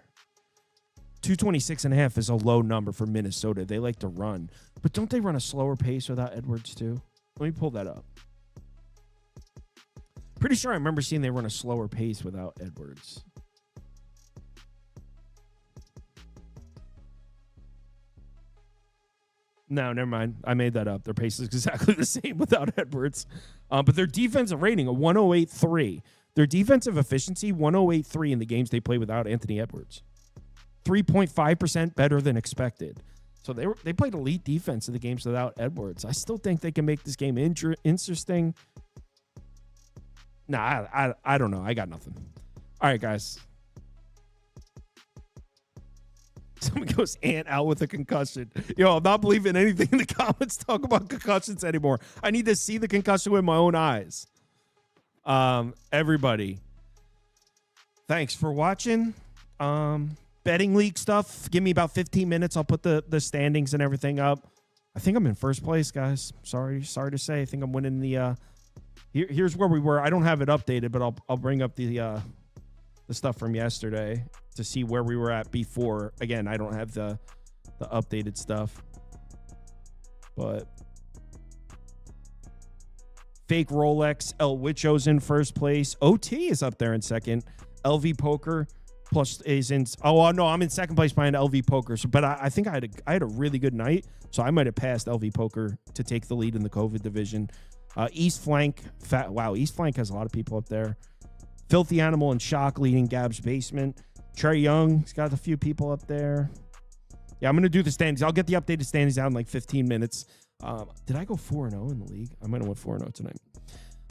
226.5 is a low number for Minnesota. They like to run. But don't they run a slower pace without Edwards too? Let me pull that up. Pretty sure I remember seeing they run a slower pace without Edwards. No, never mind. I made that up. Their pace is exactly the same without Edwards. But their defensive rating, a 108.3. Their defensive efficiency, 108.3 in the games they play without Anthony Edwards. 3.5% better than expected. So they played elite defense in the games without Edwards. I still think they can make this game interesting. Nah, I don't know. I got nothing. All right, guys. Someone goes, Ant out with a concussion. Yo, I'm not believing anything in the comments talk about concussions anymore. I need to see the concussion with my own eyes. Everybody, thanks for watching. Betting league stuff. Give me about 15 minutes. I'll put the standings and everything up. I think I'm in first place, guys. Sorry to say. I think I'm winning the. Here's where we were. I don't have it updated, but I'll bring up the stuff from yesterday to see where we were at before. Again, I don't have the updated stuff, but fake Rolex, El Wicho's in first place. OT is up there in second. LV Poker plus is in. Oh no, I'm in second place behind LV Poker. So, but I think I had a really good night, so I might have passed LV Poker to take the lead in the COVID division. East Flank, East Flank has a lot of people up there. Filthy Animal and Shock leading Gab's Basement. Trey Young's got a few people up there. Yeah, I'm going to do the standings. I'll get the updated standings out in like 15 minutes. Did I go 4-0 in the league? I might have went 4-0 tonight.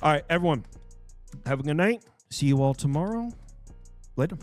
All right, everyone. Have a good night. See you all tomorrow. Later.